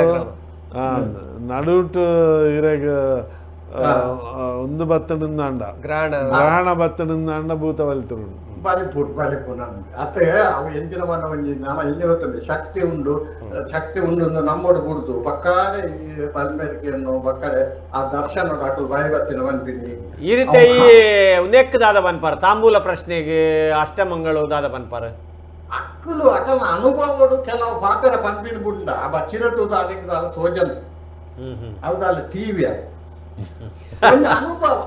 ನಡುಟು ಇರಗ ಒಂದು ಬತ್ತನಿಂದ ಗ್ರಹಣ ಬತ್ತನಿಂದ ಭೂತ ಬಲ್ತರು ಬಲಿಪುರ್ ನಂದು ಅತ್ತೆ ಅವು ಎಂಚಿನ ಬಣ್ಣ ಒಂಜಿ ನಮ್ಮ ಇಲ್ಲಿ ಗೊತ್ತುಂಟು ಶಕ್ತಿ ಉಂಡು ನಮ್ಮೋಡು ಕುಡ್ದು ಪಕ್ಕಾಡೆ ಈ ಬಲ್ಮೇರಿಕೆಯನ್ನು ಪಕ್ಕಡೆ ಆ ದರ್ಶನ ಹಾಕಲು ಬಾಯಿಬತ್ತಿನ ಬಂದ್ಬಿಡಿ ಈ ರೀತಿ ಉನೇಕ್ ದಾದ ಬನ್ಪಾರ ತಾಂಬೂಲ ಪ್ರಶ್ನೆಗೆ ಅಷ್ಟಮಂಗಳು ದಾದ ಬನ್ಪಾರ ಅಕ್ಕಲು ಅಕಲ ಅನುಭವಡು ಕೆಲವು ಪಾತ್ರ ಪಂಪಿನ ಬುಂಡ ಆ ಬಚ್ಚಿರತ್ತು ಅದಕ್ಕೆ ಅಲ್ಲ ತೋಜಂತ ಹೌದಲ್ಲ ಟಿವಿ ಒಂದು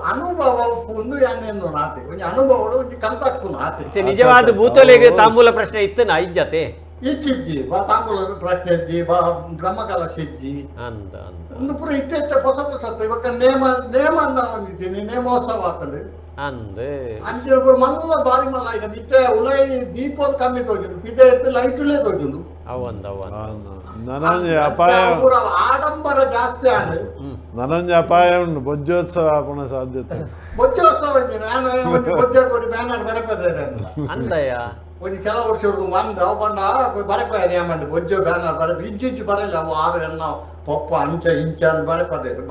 ಅನುಭವ ಒಂದು ಏನೇನು ನಾತೆ ಒಂದು ಅನುಭವ ಒಂದು ಕಲ್ತಕ್ಕು ನಾತೆ ನಿಜವಾದ ಭೂತೋಲೆಗೆ ತಾಂಬೂಲ ಪ್ರಶ್ನೆ ಇತ್ತು ನಾ ಇಜ್ಜತೆ ಇಚ್ಚಿಜ್ಜಿ ತಾಂಬೂಲ ಪ್ರಶ್ನೆ ಇಜ್ಜಿ ಬ್ರಹ್ಮಕಲಶ ಇಜ್ಜಿ ಅಂದ ಒಂದು ಪುರ ಇತ್ತೆಚ್ಚ ಹೊಸ ಇವಾಗ ನೇಮ ಅಂದ ಒಂದಿದ್ದೀನಿ ನೇಮೋತ್ಸವ ಆಗ್ತದೆ ಅಂದೆ ಅಂಚೆ ಮಲ್ಲ ಬಾರಿ ಮಲ್ಲ ಈಗ ಮಿತ್ತೆ ಉಲೈ ದೀಪಲ್ ಕಮ್ಮಿ ತೋಜುಂಡು ಪಿದೆ ಎತ್ತು ಲೈಟ್ಲೇ ತೋಜುಂಡು ಅವಂದ ನನೊಂದು ಅಪಾಯ ಆಡಂಬರ ಜಾಸ್ತಿ ಆಡು ನನೊಂದು ಅಪಾಯ ಉಂಟು ಬೊಜ್ಜೋತ್ಸವ ಆಪಣ ಸಾಧ್ಯತೆ ಬೊಜ್ಜೋತ್ಸವ ನಾನು ಒಂದು ಬೊಜ್ಜ ಕೊಡಿ ಬ್ಯಾನರ್ ಬರಪೇದೆ ಅಂದಯ್ಯ ಒಂದು ಕೆಲವು ವರ್ಷವರೆಗೂ ಮಂದ ಅವು ಬಂಡ ಬರಪೇದೆ ಏಮಂಡು ಬೊಜ್ಜೋ ಬ್ಯಾನರ್ ಬರ ಇಂಚು ಬರಲ್ಲ ಅವು ಆರು ಎಲ್ಲ ಪಪ್ಪ ಅಂಚ ಇಂಚ ಅಂತ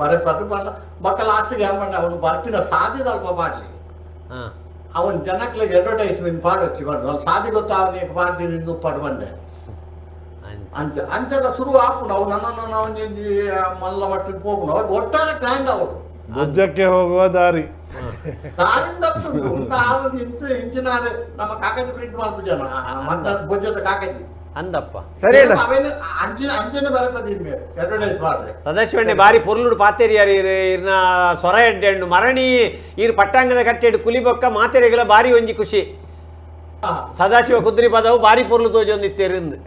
ಬರಪದು ಬಂಡ ಮಕ್ಕಳ ಆಸ್ತಿಗೆ ಏಮಂಡ ಅವನು ಬರ್ಪಿನ ಸಾಧಿದಲ್ಪ ಭಾಷೆ ಅವನ್ ಜನಕ್ಲಿಗೆ ಅಡ್ವರ್ಟೈಸ್ಮೆಂಟ್ ಪಾಡೊಚ್ಚಿ ಬಂಡು ಅಲ್ಲಿ ಸಾಧಿ ಗೊತ್ತಾ ಅವನಿಗೆ ಮಾಡ್ತೀನಿ ಇನ್ನು ಪಡ್ಬಂಡೆ ಅಂಚೆಲ್ಲ ಶುರು ಆಪುಂಡು ಅವು ನನ್ನ ಮಲ್ಲ ಮಟ್ಟಿಗೆ ಹೋಗುಣ ಒಟ್ಟಾರೆ ಗ್ರ್ಯಾಂಡ್ ಅವರು ಬೊಜ್ಜಕ್ಕೆ ಹೋಗುವ ದಾರಿ ದಾರಿಂದ ಇಂಚಿನ ನಮ್ಮ ಕಾಗದ ಪ್ರಿಂಟ್ ಮಾಡ್ತು ಜನ ಮತ್ತೆ ಬೊಜ್ಜದ ಕಾಗದಿ ಅಂದಪ್ಪ ಸರಿ ಅವೇನು ಅಂಚೆನೆ ಬರ್ತದೆ ಇನ್ಮೇಲೆ ಅಡ್ವರ್ಟೈಸ್ ಮಾಡ್ರೆ ಸದಾಶಿವಣ್ಣೆ ಬಾರಿ ಪೊರ್ಲುಡು ಪಾತೆರಿಯಾರ ಇರ್ನ ಸೊರ ಎಡ್ಡೆಂಡು ಮರಣಿ ಈರ್ ಪಟ್ಟಾಂಗದ ಕಟ್ಟೆಡು ಕುಲಿಬೊಕ್ಕ ಮಾತೆರೆಗಳ ಬಾರಿ ಒಂಜಿ ಖುಷಿ ಸದಾಶಿವ ಕುದ್ರಿ ಪದವು ಬಾರಿ ಪೊರ್ಲು ತೋಜೊಂದಿತ್ತೇರಿಂದು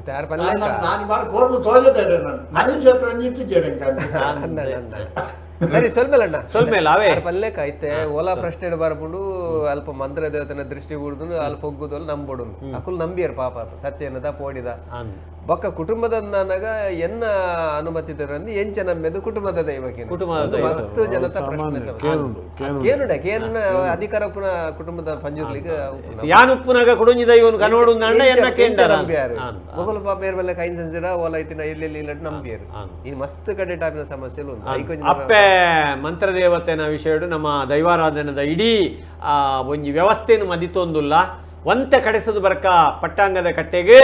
ನಾನು ಬಾರಿ ಬೋರ್ಲು ತೋಜದೇನೆ ನಾನು ಮನುಷ್ಯ ನಿಂತಿದ್ದೇನೆ ಸರಿ ಸೊಲ್ಮೇಲ ಅವೇ ಪಲ್ಲೆ ಕಾಯ್ತೆ ಓಲಾ ಪ್ರಶ್ನೆ ಬರ್ಬಿಡು ಅಲ್ಪ ಮಂತ್ರ ದೇವತನ ದೃಷ್ಟಿ ಬಿಡುದು ಅಲ್ಪ ಹೋಗುದಲ್ಲ ನಂಬೋಡು ಅಕುಲ್ ನಂಬಿಯರ್ ಪಾಪ ಸತ್ಯನದ ಪೋಡಿದ ಬೊಕ್ಕ ಕುಟುಂಬದ ನನಗ ಎನ್ನ ಅನುಮತಿ ತರಂದು ಎಂಚ ನಂಬೆದು ಕುಟುಂಬದ ದೈವಕ್ಕೆ ಮಸ್ತ್ ಜನತ ಕೇನುಡ ಕೇನ ಅಧಿಕಾರ ಪುನ ಕುಟುಂಬದ ಪಂಜುರ್ಲಿಗೆ ಯಾನುಪ್ಪುನಗ ಕುಡುಂಜಿ ದೈವನು ಕನೋಡು ನಂಡ ಎನ್ನ ಕೇಂದ್ರ ಮೊಗಲು ಪಾಪ ಏರ್ ಮೇಲೆ ಕೈನ್ ಸಂಜರ ಓಲ ಐತಿನ ಎಲ್ಲೆಲ್ಲಿ ಇಲ್ಲ ನಂಬಿಯರು ಈ ಮಸ್ತ್ ಕಡೆ ಟಾಪಿನ ಸಮಸ್ಯೆಲು ಅಪ್ಪೆ ಮಂತ್ರದೇವತೆನ ವಿಷಯಡು ನಮ್ಮ ದೈವಾರಾಧನದ ಇಡೀ ಒಂಜಿ ವ್ಯವಸ್ಥೆಯನ್ನು ಮದಿತೊಂದುಲ್ಲ ಒಂತೆ ಕಡೆಸದು ಬರ್ಕ ಪಟ್ಟಾಂಗದ ಕಟ್ಟೆಗೆ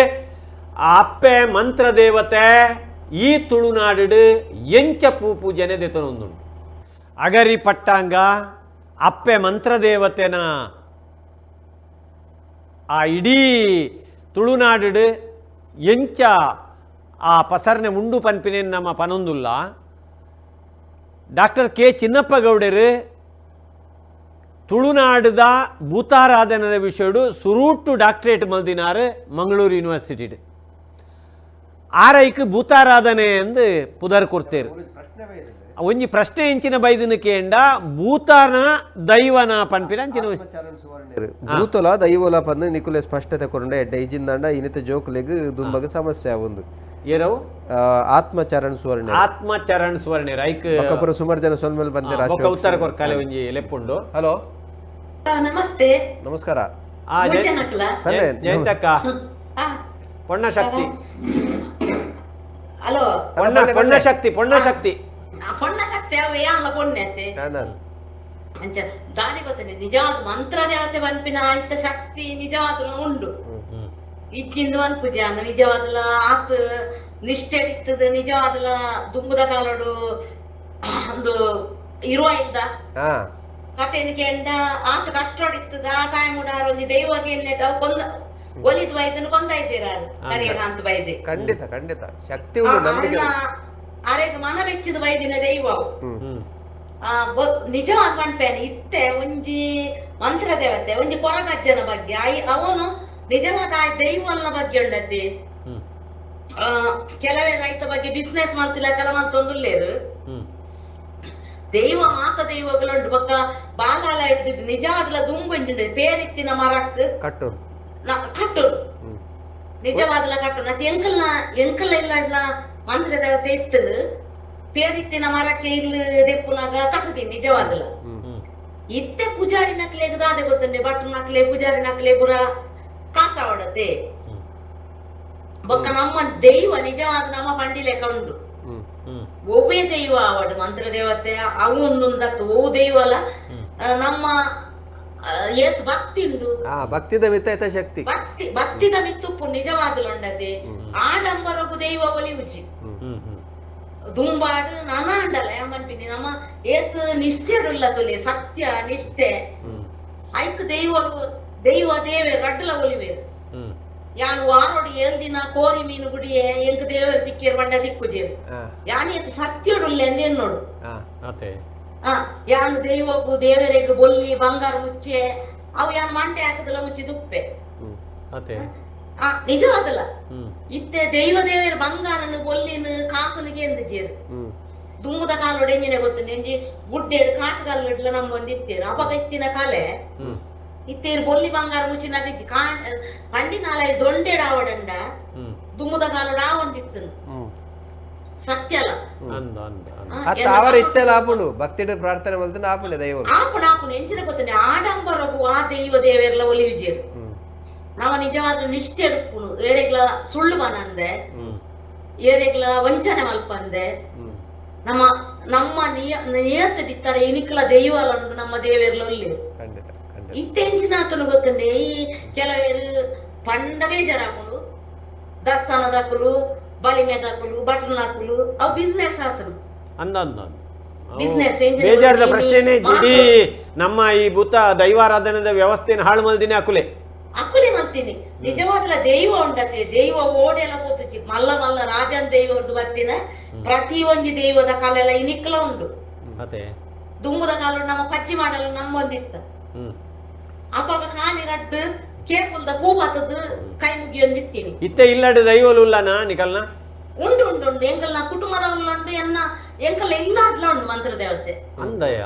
ಆ ಅಪ್ಪೆ ಮಂತ್ರದೇವತೆ ಈ ತುಳುನಾಡು ಎಂಚ ಪೂಪು ಜನದೆತನೊಂದು ಅಗರಿ ಪಟ್ಟಾಂಗ ಅಪ್ಪೆ ಮಂತ್ರದೇವತೆನ ಆ ಇಡೀ ತುಳುನಾಡು ಎಂಚ ಆ ಪಸರ್ನೆ ಮುಂಡು ಪನ್ಪಿನೇನು ನಮ್ಮ ಪನೊಂದುಲ್ಲ ಡಾಕ್ಟರ್ ಕೆ ಚಿನ್ನಪ್ಪ ಗೌಡರು ತುಳುನಾಡುದ ಭೂತಾರಾಧನದ ವಿಷಯಡು ಸುರೂಟು ಡಾಕ್ಟರೇಟ್ ಮಲ್ದಿನಾರು ಮಂಗಳೂರು ಯೂನಿವರ್ಸಿಟಿ ಆರೈಕ್ ಭೂತಾರಾಧನೆ ಎಂದು ಪುದರ್ ಕೊಡ್ತೇರು ಒಂಜಿ ಪ್ರಶ್ನೆ ಇಂಚಿನ ಬೈದಿನ ಕೇಂಡ ಭೂತಾನ ದೈವನ ಪನ್ಪಿನ ಅಂಚಿನ ಭೂತೋಲ ದೈವೋಲ ಪಂದು ನಿಕುಲೆ ಸ್ಪಷ್ಟತೆ ಕೊರಂಡೆ ಎಡ್ಡೆ ಇಜಿಂದಾಂಡ ಇನಿತ ಜೋಕುಲೆಗ್ ದುಂಬಗ ಸಮಸ್ಯೆ ಆವೊಂದು ಏರವು ಆತ್ಮಚರಣ್ ಸುವರ್ಣ ರೈಕ್ ಪಕ್ಕಪುರ ಸುಮಾರು ಜನ ಸೊಲ್ಮೇಲೆ ಬಂದೆ ಉತ್ತರ ಕೊರ್ಕಾಲೆ ಒಂಜಿ ಲೆಪ್ಪುಂಡು ಹಲೋ ನಮಸ್ತೆ ನಮಸ್ಕಾರ ಜಯಂತಕ್ಕ ಪೊಣ್ಣ ಶಕ್ತಿ ಹಲೋ ಪೊಣ್ಣ ಶಕ್ತಿ ಅವೆ ಅಲ್ಲ ಪೊಣ್ಣೆ ಅಂಚ ದಾರಿ ಗೊತ್ತನೆ ನಿಜವಾದ ಮಂತ್ರ ದೇವತೆ ಬಂಪಿನ ಆಯ್ತ ಶಕ್ತಿ ನಿಜವಾದ ಉಂಡು ಇಜ್ಜಿಂದು ಅನ್ಪುಜ ನಿಜವಾದಲ ಆತ್ ನಿಷ್ಠೆ ಇತ್ತದ ನಿಜವಾದಲ ದುಂಬುದ ಕಾಲಡು ಒಂದು ಇರುವ ಇಲ್ದ ಕಥೆನ ಕೇಂದ ಆತ ಕಷ್ಟೋಡಿತ್ತದ ಆ ಟೈಮ್ ಉಡಾರ ಒಂಜಿ ದೈವಗೆ ಎನ್ನೆಟ ಕೊಂದ ಒಲಿದ್ ವೈದ್ಯನು ಕೊಂದ ಇದ್ದೀರ ಕರಿಯಗ ಅಂತ ಬೈದೆ ಖಂಡಿತ ಶಕ್ತಿ ಉಂಟು ನಂಬಿಕೆ ಆರೇಗ ಮನ ಬೆಚ್ಚಿದ ವೈದ್ಯನ ದೈವ ನಿಜವಾದ ಮನ್ಪೇನೆ ಇತ್ತೆ ಒಂಜಿ ಮಂತ್ರ ದೇವತೆ ಒಂಜಿ ಕೊರಗಜ್ಜನ ಬಗ್ಗೆ ಅವನು ನಿಜವಾದ ಆ ದೈವನ ಬಗ್ಗೆ ಉಂಡತಿ ಕೆಲವೇ ರೈತ ಬಗ್ಗೆ ಬಿಸ್ನೆಸ್ ಮಾಡ್ತಿಲ್ಲ ಕೆಲ ಮಂತೊಂದುಲ್ಲೇರು ದೈವ ಮಾತ ದೈವಗಳುಂಡು ಬೊಕ್ಕ ಬಾಲಾಲ ಹಿಡಿದು ನಿಜವಾದ ದುಂಬಂಜುಂಡೆ ಪೇರಿತ್ತಿನ ಮರಕ್ ಕಟ್ಟು ನಿಜವಾದ ಕಟ್ಟು ನಾ ಎಂಕಲ್ನ ಇಲ್ಲ ಮಂತ್ರ ದೇವತೆ ಇತ್ತದು ಪೇರಿತ್ತಿನ ಮರಕ್ಕೆ ಇಲ್ಲಿ ದೆಪ್ಪುನಾಗ ಕಟ್ಟುತ್ತೀನಿ ನಿಜವಾದಲ್ಲ ಇತ್ತೆ ಪೂಜಾರಿ ನಕ್ಲೆ ದಾದೆ ಗೊತ್ತಂಡೆ ಭಟ್ರು ನಕ್ಲೆ ಪೂಜಾರಿ ನಕ್ಲೆ ಪುರ ಕಾಸಾವಡತೆ ಬೊಕ್ಕ ನಮ್ಮ ದೈವ ನಿಜವಾದ ನಮ್ಮ ಪಂಡಿಲೆಕ ಉಂಡು ಒಬ್ಬೇ ದೈವ ಅವಡು ಮಂತ್ರ ದೇವತೆ ಅವು ಒಂದೊಂದತ್ತು ಓ ದೈವಲ ನಮ್ಮ ಏತ್ ಭಕ್ತಿ ಉಂಡು ಭಕ್ತಿದ ಮಿತ್ತ ಶಕ್ತಿ ಭಕ್ತಿದ ಮಿತ್ತುಪ್ಪು ನಿಜವಾದಲು ಉಂಡತೆ ಆಡಂಬರಗು ದೈವ ಒಲಿ ಉಜ್ಜಿ ದುಂಬಾಡು ನಾನಾಂಡಲ್ಲ ಯಮನ್ಪಿನಿ ನಮ್ಮ ಏತ್ ನಿಷ್ಠೆರುಲ್ಲ ತೊಲೆ ಸತ್ಯ ನಿಷ್ಠೆ ಐಕ್ ದೈವ ದೇವೆ ರಡ್ಲ ಒಲಿವೇರು ಯಾನ್ ವಾರೋಡು ಏಳ್ದಿನ ಕೋರಿ ಮೀನು ಗುಡಿಯೇ ಎಂಕ್ ದೇವರು ದಿಕ್ಕೇರು ಬಂಡ ದಿಕ್ಕುಜೇರು ಯಾನ್ ಏತ್ ಸತ್ಯಡುಲ್ಲ ಎಂದೇನ್ ನೋಡು ಯಾನ್ ದೈವಗೂ ದೇವರಿಗೆ ಬೊಲ್ಲಿ ಬಂಗಾರ ಮುಚ್ಚೆ ಅವು ಯಾನ್ ಮಂಟೆ ಹಾಕದಲ್ಲ ಮುಚ್ಚಿ ದುಪ್ಪೆ ನಿಜವಾದಲ್ಲ ಇತ್ತೆ ದೈವ ದೇವರ ಬಂಗಾರನು ಬೊಲ್ಲಿನ ಕಾಕನಿಗೆ ಎಂದು ಜೇರು ದುಮ್ಮದ ಕಾಲೋಡು ಎಂಜಿನ ಗೊತ್ತು ನೆಂಜಿ ಗುಡ್ಡೆಡು ಕಾಟುಗಾಲ ನಮ್ ಒಂದಿತ್ತೇರು ಅಪಗ ಇತ್ತಿನ ಕಾಲೆ ಇತ್ತೇರು ಬೊಲ್ಲಿ ಬಂಗಾರ ಮುಚ್ಚಿನಾಗ ಪಂಡಿನಾಲಯ ದೊಂಡೆಡ ಆವಡಂಡ ದುಮ್ಮದ ಕಾಲೋಡ ಆ ಒಂದಿತ್ತು ಸತ್ಯಲ್ಲ ಅವರ ಇತ್ತೆಲ್ಲ ಆಪುಂಡು ಭಕ್ತಿಡ ಪ್ರಾರ್ಥನೆ ಮಲ್ತನ ಆಪುಂಡೆ ದೈವ ಆಪುಣ ಎಂಚಿನ ಗೊತ್ತನೆ ಆಡಂಬರಗು ಆ ದೈವ ದೇವರೆಲ್ಲ ಒಲಿ ವಿಜಯರು ನಾವು ನಿಜವಾದ ನಿಷ್ಠೆ ಎಡುಪುಣು ಏರೆಗ್ಲ ಸುಳ್ಳು ಬನಂದೆ ಏರೆಗ್ಲ ವಂಚನೆ ಮಲ್ಪಂದೆ ನಮ್ಮ ನಮ್ಮ ನಿಯತ ಇತ್ತಾರೆ ಇನಿಕಲ ದೈವಲಂಡು ನಮ್ಮ ದೇವರ್ಲೊಲ್ಲಿ ಇತ್ತೆಂಚಿನಾತನು ಗೊತ್ತಂಡೆ ಈ ಕೆಲವೇರು ಪಂಡವೇ ಜರಾಪುಡು ದರ್ಶನದಕ್ಕಲು ಬಲಿಮೆದಕ್ಕಲು ಬಟಲ್ನಕ್ಕಲು ಅವು ಬಿಸ್ನೆಸ್ ಆತನು ಬೇಜಾರದ ಪ್ರಶ್ನೆನೇ ಇಡೀ ನಮ್ಮ ಈ ಭೂತ ದೈವಾರಾಧನದ ವ್ಯವಸ್ಥೆನ ಹಾಳು ಮಲ್ದಿನಿ ಅಕುಲೆ ಮಲ್ತೀನಿ ನಿಜವಾದ ದೈವ ಉಂಡತೆ ದೈವ ಓಡೆಲ್ಲ ಗೊತ್ತು ಮಲ್ಲ ಮಲ್ಲ ರಾಜನ್ ದೈವದ್ದು ಬತ್ತಿನ ಪ್ರತಿ ಒಂಜಿ ದೈವದ ಕಾಲೆಲ್ಲ ಇನಿಕ್ಲ ಉಂಡು ದುಮ್ಮದ ಕಾಲ ನಮ್ಮ ಪಚ್ಚಿ ಮಾಡಲು ನಮ್ಮೊಂದಿತ್ತ ಅಪ್ಪಾಗ ಕಾಲಿ ರಡ್ಡು ಕೇಪುಲ್ದ ಪೂಪಾತದ್ದು ಕೈ ಮುಗಿಯೊಂದಿತ್ತೀನಿ ಇತ್ತೆ ಇಲ್ಲಡು ದೈವಲು ಉಲ್ಲನಾ ನಿಕಲ್ನ ಉಂಡು ಉಂಡು ಉಂಡು ಎಂಕಲ್ನ ಕುಟುಂಬದ ಉಂಡು ಎನ್ನ ಎಂಕಲ್ಲ ಇಲ್ಲ ಅಡ್ಲ ಉಂಡು ಮಂತ್ರ ದೇವತೆ ಅಂದಯ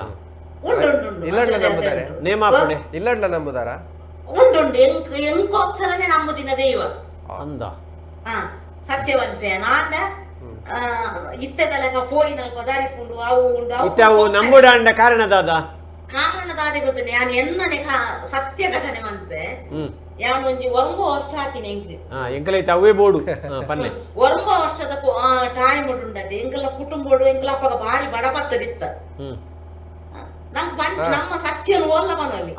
ಉಂಡು ಉಂಡು ಉಂಡು ಇಲ್ಲಡ್ಲ ನಂಬುದಾರೆ ನೇಮಾಪಣೆ ಇಲ್ಲಡ್ಲ ನಂಬುದಾರ ಉಂಡು ಎಂಕೋಸ್ಕರನೇ ನಂಬುದಿನ ದೈವ ಅಂದ ಸತ್ಯವಂತೆ ನಾಂಡ ಇತ್ತದಲೆಗ ಪೋಯಿನಲ್ಪ ದಾರಿಪುಂಡು ಅವು ಉಂಡು ಅವು ನಂಬುಡಾಂಡ ಕಾರಣದಾದ ಕಾರಣದಾದೆ ಗೊತ್ತನೆ ಯಾನ್ ಎನ್ನನೆ ಸತ್ಯ ಘಟನೆ ಮಂತೆ ಯಾನ್ ಒಂಜಿ 9 ವರ್ಷ ಆತಿನಿ ಎಂಕಲೈತೆ ಅವೇ ಬೋಡು ಪನ್ನೆ 9 ವರ್ಷದ ಟೈಮ್ ಉಂಡದೆ ಎಂಕಲ ಕುಟುಂಬೋಡು ಎಂಕಲ ಅಪ್ಪಗ ಬಾರಿ ಬಡಪತ್ತದಿತ್ತ ನಮ್ಮ ಸತ್ಯನು ಓಲ್ಲ ಬನಲಿ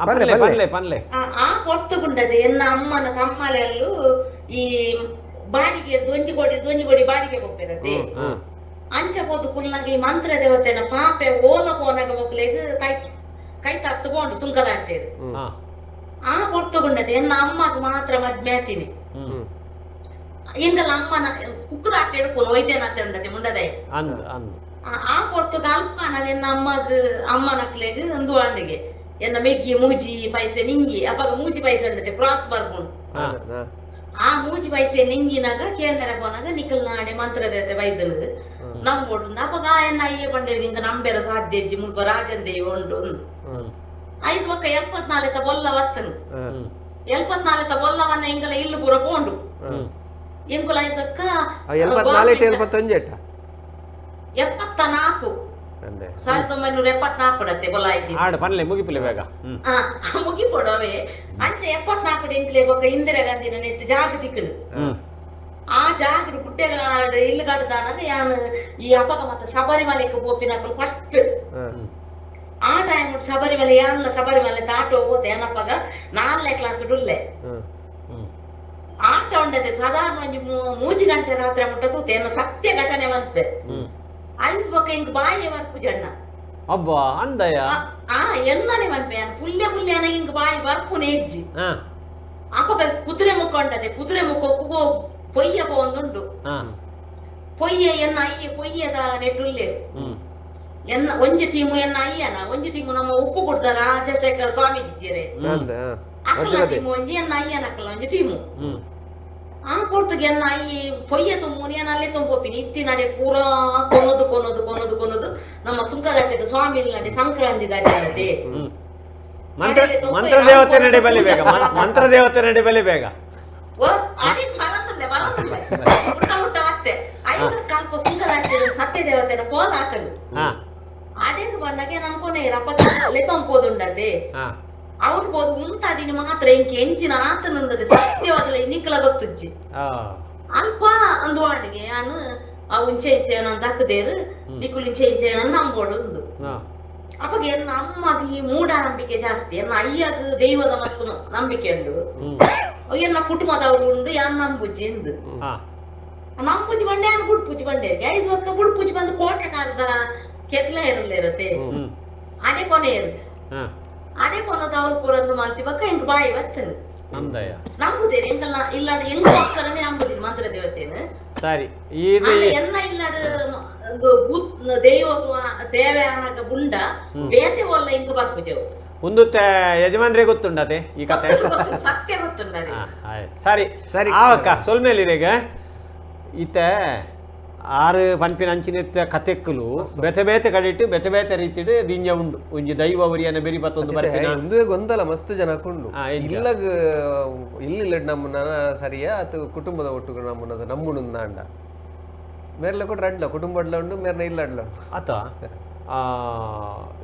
ಆ ಕೊತ್ತುಗುಂಡದೆ ಎನ್ನ ಅಮ್ಮನ ತಮ್ಮಲೆಲ್ಲೂ ಈ ಬಾಡಿಗೆ ದೊಂಜಿ ಬಾಡಿಗೆ ಹೋಗ್ತಿರತ್ತೆ ಅಂಚ ಹೋದು ಕುಲ್ಲಂಗೆ ಈ ಮಂತ್ರ ದೇವತೆನ ಪಾಪೆ ಓಲ ಪೋನಾಗ ಮಕ್ಕಳಿಗೆ ಕೈ ತತ್ತುಕೊಂಡು ಸುಂಕದಾಡ್ತೇವೆ ಆ ಕೊತ್ತುಗುಂಡದೆ ಎನ್ನ ಅಮ್ಮಗ್ ಮಾತ್ರ ಮದ್ಮೇತೀನಿ ಎಂಗಲ್ಲ ಅಮ್ಮನ ಕುಕ್ಕದಾಟ ಎಡ್ಕೊಂಡು ಒಯ್ತೇನತ್ತೆ ಉಂಡತೆ ಮುಂಡದೆ ಆ ಕೊತ್ತು ಕಲ್ಪನವೆನ್ನ ಅಮ್ಮನಕ್ಲೆಗ್ ಒಂದು ವಾಂಡಿಗೆ ಎನ್ನ ಮೆಗ್ಗಿ ಮೂಜಿ ಪೈಸೆ ನಿಂಗಿ ಅಪ್ಪಗ ಮೂಜಿ ಪೈಸೆ ಉಂಡತೆ ಕ್ರಾಸ್ ಬರ್ಕೊಂಡು ಆ ಮೂಜಿ ಪೈಸೆ ನಿಂಗಿನಾಗ ಕೇಂದ್ರ போனாಗ ನಿಕಲ್ ನಾಡೆ ಮಂತ್ರದೇವತೆ ವೈದ್ಯನು ನಂಬೋಡು ಅಪ್ಪಗ ಎನ್ನ ಅಯ್ಯ ಪಂಡಿಗೆ ಇಂಕ ನಂಬೇರ ಸಾಧ್ಯಜ್ಜಿ ಮುಲ್ಪ ರಾಜನ್ ದೇವ ಉಂಟು 5 ಒಕ್ಕ 74 ಬೊಲ್ಲ ವತ್ತನು 74 ಬೊಲ್ಲವನ್ನ ಇಂಕಲ ಇಲ್ಲು ಪೂರ ಪೋಂಡು ಎಂಕುಲ ಇದಕ್ಕ 74 74 1974 ಡತ್ತೆ ಬೊಲಾಯ್ತಿ ಮುಗಿಪಿಲ್ಲ ಬೇಗ ಮುಗಿಪೊಡವೆ ಅಂಚೆ 74 ಎಂಕ್ಲೆ ಬೊಕ್ಕ ಇಂದಿರಾ ಗಾಂಧಿನ ನೆಟ್ಟು ಜಾಗ ತಿಕ್ಕಡು ಆ ಜಾಗಡು ಪುಟ್ಟೆಗಾಡು ಇಲ್ಲಿ ಕಟ್ಟದಾನಾಗ ಯಾನು ಈ ಅಪ್ಪಗ ಮತ್ತೆ ಶಬರಿಮಲೆಗೆ ಪೋಪಿನಕಲು ಫಸ್ಟ್ ಆ ಟೈಮ್ ಶಬರಿಮಲೆ ಯಾನ್ಲ ಶಬರಿಮಲೆ ತಾಟ ಹೋಗೋತೆ ಏನಪ್ಪಗ 4ನೇ ಕ್ಲಾಸ್ ಡುಲ್ಲೆ ಆಟ ಉಂಡದೆ ಸಾಧಾರಣ ಒಂಜಿ 3 ಗಂಟೆ ರಾತ್ರಿ ಮುಟ್ಟದು ತೇನ ಸತ್ಯ ಘಟನೆ ಬಂತೆ 5 ಬೊಕ್ಕ ಇಂಕ ಬಾಯಿ ವರ್ಪು ಜಣ್ಣ ಅಬ್ಬ ಅಂದಯ ಎನ್ನನೆ ಮನ್ಪೆ ಪುಲ್ಯ ಪುಲ್ಯನಾಗ ಇಂಕ ಬಾಯಿ ಬರ್ಪು ನೇಜ್ಜಿ ಅಪ್ಪಗ ಕುದುರೆ ಮುಖ ಉಂಟದೆ ಕುದುರೆ ಮುಖ ಪೊಯ್ಯ ಒಂದುಂಟು ಪೊಯ್ಯ ಎನ್ನ ಅಯ್ಯ ಪೊಯ್ಯದ ನೆಟ್ಟುಲ್ಲೆ ಎನ್ನ ಒಂಜಿ ಟೀಮು ಎನ್ನ ಅಯ್ಯನ ಒಂಜಿ ಟೀಮು ನಮ್ಮ ಉಪ್ಪು ಕೊಡ್ದ ರಾಜಶೇಖರ ಸ್ವಾಮಿ ಇದ್ದೀರೆ ಅಕ್ಕಲ ಟೀಮು ಒಂಜಿ ಎನ್ನ ಅಯ್ಯನಕ್ಕಲ್ಲ ಒಂಜಿ ಟೀಮು ಆ ಕೊಡ್ತಗೆ ಎನ್ನ ಅಯ್ಯಿ ಪೊಯ್ಯ ತುಂಬುನಿ ಎನ್ನ ಅಲ್ಲೇ ತುಂಬೋಪಿನಿ ಇತ್ತಿ ನಡೆ ಪೂರಾ ಕೊನೋದು ನಮ್ಮ ಸುಂಕದಟ್ಟದ ಸ್ವಾಮಿ ನಡೆ ಸಂಕ್ರಾಂತಿ ದಾಟಿ ಮಂತ್ರ ದೇವತೆ ನಡೆ ಬಲಿ ಬೇಗ ಮಂತ್ರ ದೇವತೆ ನಡೆ ಬಲಿ ಬೇಗ ಅಡಿ ಬರಂದಿಲ್ಲ ಮುಟ್ಟ ಮತ್ತೆ ಐದು ಕಲ್ಪ ಸಿಂಗರಾಗ್ತದೆ ಸತ್ಯ ದೇವತೆನ ಕೋಲ ಹಾಕಲು ಹಾ ಅದೇನು ಬಂದಾಗೆ ನಮ್ಕೊನೆ ರಪ್ಪ ಲೆತ್ತಂಪೋದುಂಡದೆ ಹಾ ಅವ್ರು పోదు ಮುಂತಾದಿನ ಮಾತ್ರ ಇಂಕಿ ಎಂಚಿನ ಆತನುಂಡದೆ ಸತ್ಯವಾದ ನಿಕ್ಕಲ ಗೊತ್ತುಜ್ಜಿ ಆ ಅಲ್ಪ ಅಂದು ವಾಡಿಗೆ ನಾನು ಆ ಉಂಚೆ ಇಂಚೆ ನಾನು ದಕ್ಕದೇರು ನಿಕ್ಕುಲು ಇಂಚೆ ಇಂಚೆ ನಾನು ನಂಬೋಡು ಉಂದು ಹಾ ಅಪ್ಪಗೆ ನಮ್ಮದು ಈ ಮೂಢನಂಬಿಕೆ ಜಾಸ್ತಿ ಎನ್ನ ಅಯ್ಯದು ದೈವದ ಮತ್ತು ನಂಬಿಕೆ ಉಂಡು ಎನ್ನ ಕುಟುಂಬದವರು ಉಂಡು ಯಾನ್ ನಂಬುಜಿ ಎಂದು ಹಾ ನಂಬುಜಿ ಬಂಡೆ ಯಾನ್ ಗುಡ್ ಪೂಜಿ ಬಂಡೆ 5 ವರ್ಷ ಗುಡ್ ಪೂಜಿ ಬಂದು ಕೋಟೆ ಕಾಲದ ಕೆತ್ಲ ಇರಲಿರತ್ತೆ ಅದೇ ಕೊನೆ ಇರು ಹಾ ಅದೇ ಕೊನದ ಅವ್ರು ಪೂರಂದು ಮಾಲ್ತಿ ಬಕ್ಕ ಹಿಂಗ್ ಬಾಯಿ ಬರ್ತನು ಅಂದಯ್ಯ ನಂಬುದೇರು ಎಂಕಲ್ಲ ಇಲ್ಲಾಡು ಹೆಂಗ್ ಹೋಗ್ತಾರನೆ ನಂಬುದಿಲ್ಲ ಮಂತ್ರ ದೇವತೆನು ಸರಿ ಇದು ಎನ್ನ ಇಲ್ಲಾಡು ದೈವ ಸೇವೆ ಅನ್ನಕ ಬುಂಡ ಬೇತೆ ಒಲ್ಲ ಹಿಂಗ್ ಬರ್ಪುಜವು ಒಂದು ಯಜಮಾನ್ರೆ ಗೊತ್ತುಂಡತೆ ಈ ಕತೆ ಸತ್ಯ ಗೊತ್ತುಂಡದೆ ಸರಿ ಸರಿ. ಆವಕ್ಕ ಸೊಲ್ಮೇಲಿರೆಗ ಈತ ಆರು ಪನ್ಪಿನ ಅಂಚಿನ ಕತೆಕ್ಕಲು ಬೆತೆ ಬೇತೆ ಕಡಿಟ್ಟು ಬೆತೆ ಬೇತೆ ರೀತಿಡು ದಿಂಜ ಉಂಡು ಒಂಜಿ ದೈವ ಅವರಿಯನ್ನ ಬೆರಿ ಬತ್ತೊಂದು ಬರ್ಪಿನ ಒಂದೇ ಗೊಂದಲ ಮಸ್ತ್ ಜನಕ್ಕುಂಡು ಆ, ಎಂಚ? ಇಲ್ಲಗ ಇಲ್ಲ ನಮ್ಮನ್ನ ಸರಿಯಾ ಅದು ಕುಟುಂಬದ ಒಟ್ಟು ನಮ್ಮನ್ನ ನಮ್ಮುಂಡ ಮೇರ್ಲ ಕೂಡ ಅಡ್ಲ ಕುಟುಂಬಡ್ಲ ಉಂಡು ಮೇರ್ನ ಇಲ್ಲ ಅಡ್ಲ ಉಂಡು ಆತ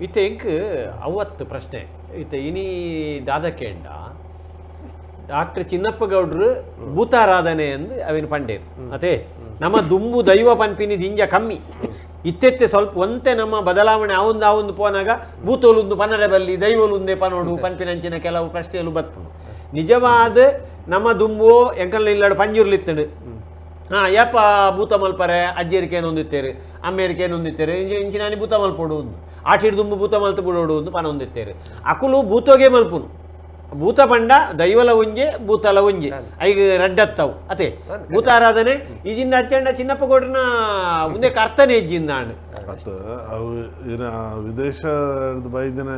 ಈತ ಎಂಕ್ ಅವತ್ತು ಪ್ರಶ್ನೆ ಈತ ಇನಿ ದಾದಕೇಂಡ ಡಾಕ್ಟರ್ ಚಿನ್ನಪ್ಪ ಗೌಡ್ರು ಭೂತಾರಾಧನೆ ಎಂದು ಅವಿನ ಪಂಡೇರು ಅದೇ ನಮ್ಮ ದುಂಬು ದೈವ ಪನ್ಪಿನಿ ದಿಂಜ ಕಮ್ಮಿ ಇತ್ತೆತ್ತೆ ಸ್ವಲ್ಪ ಒಂತೆ ನಮ್ಮ ಬದಲಾವಣೆ ಆವೊಂದು ಪೋನಾಗ ಭೂತೋಲುಂದು ಪನರೆ ಬಲ್ಲಿ ದೈವಲುಂದೆ ಪನೋಡು ಪನ್ಪಿನಂಚಿನ ಕೆಲವು ಪ್ರಶ್ನೆಗಳು ಬರ್ತವು ನಿಜವಾದ ನಮ್ಮ ದುಂಬು ಎಂಕಲ್ಲ ಇಲ್ಲಾಡು ಪಂಜುರ್ಲಿತ್ತಡು ಹಾ ಯಪ್ಪ ಭೂತ ಮಲ್ಪರೆ ಅಜ್ಜೇರಿಕೇನು ಹೊಂದಿತ್ತೇರು ಅಮ್ಮೇರಿಕೇನು ಹೊಂದಿತ್ತೇರು ಇಂಚಿನಾನಿ ಭೂತ ಮಲ್ಪೋಡು ಒಂದು ಆಟಿಡ್ ದುಂಬು ಭೂತ ಮಲ್ತು ಬಿಡೋಡು ಒಂದು ಪನ ಹೊಂದಿತ್ತೇರು ಅಕುಲು ಭೂತೋಗೆ ಮಲ್ಪುನು ಭೂತ ಪಂಡ ದೈವಲ ಒಂಜೆ ಭೂತಲ ಒಂಜೆ ಐಗ ರಡ್ಡತ್ತವು ಅತೆ ಭೂತಾರಾಧನೆ ಈಜಿಂದ ಹಚ್ಚಂಡ ಚಿನ್ನಪ್ಪ ಗೌಡ್ರನ ಮುಂದೆ ಕರ್ತನೆ ಇಜ್ಜಿಂದ ಅತ್ತ ಅವು ವಿದೇಶ ಬೈದಿನ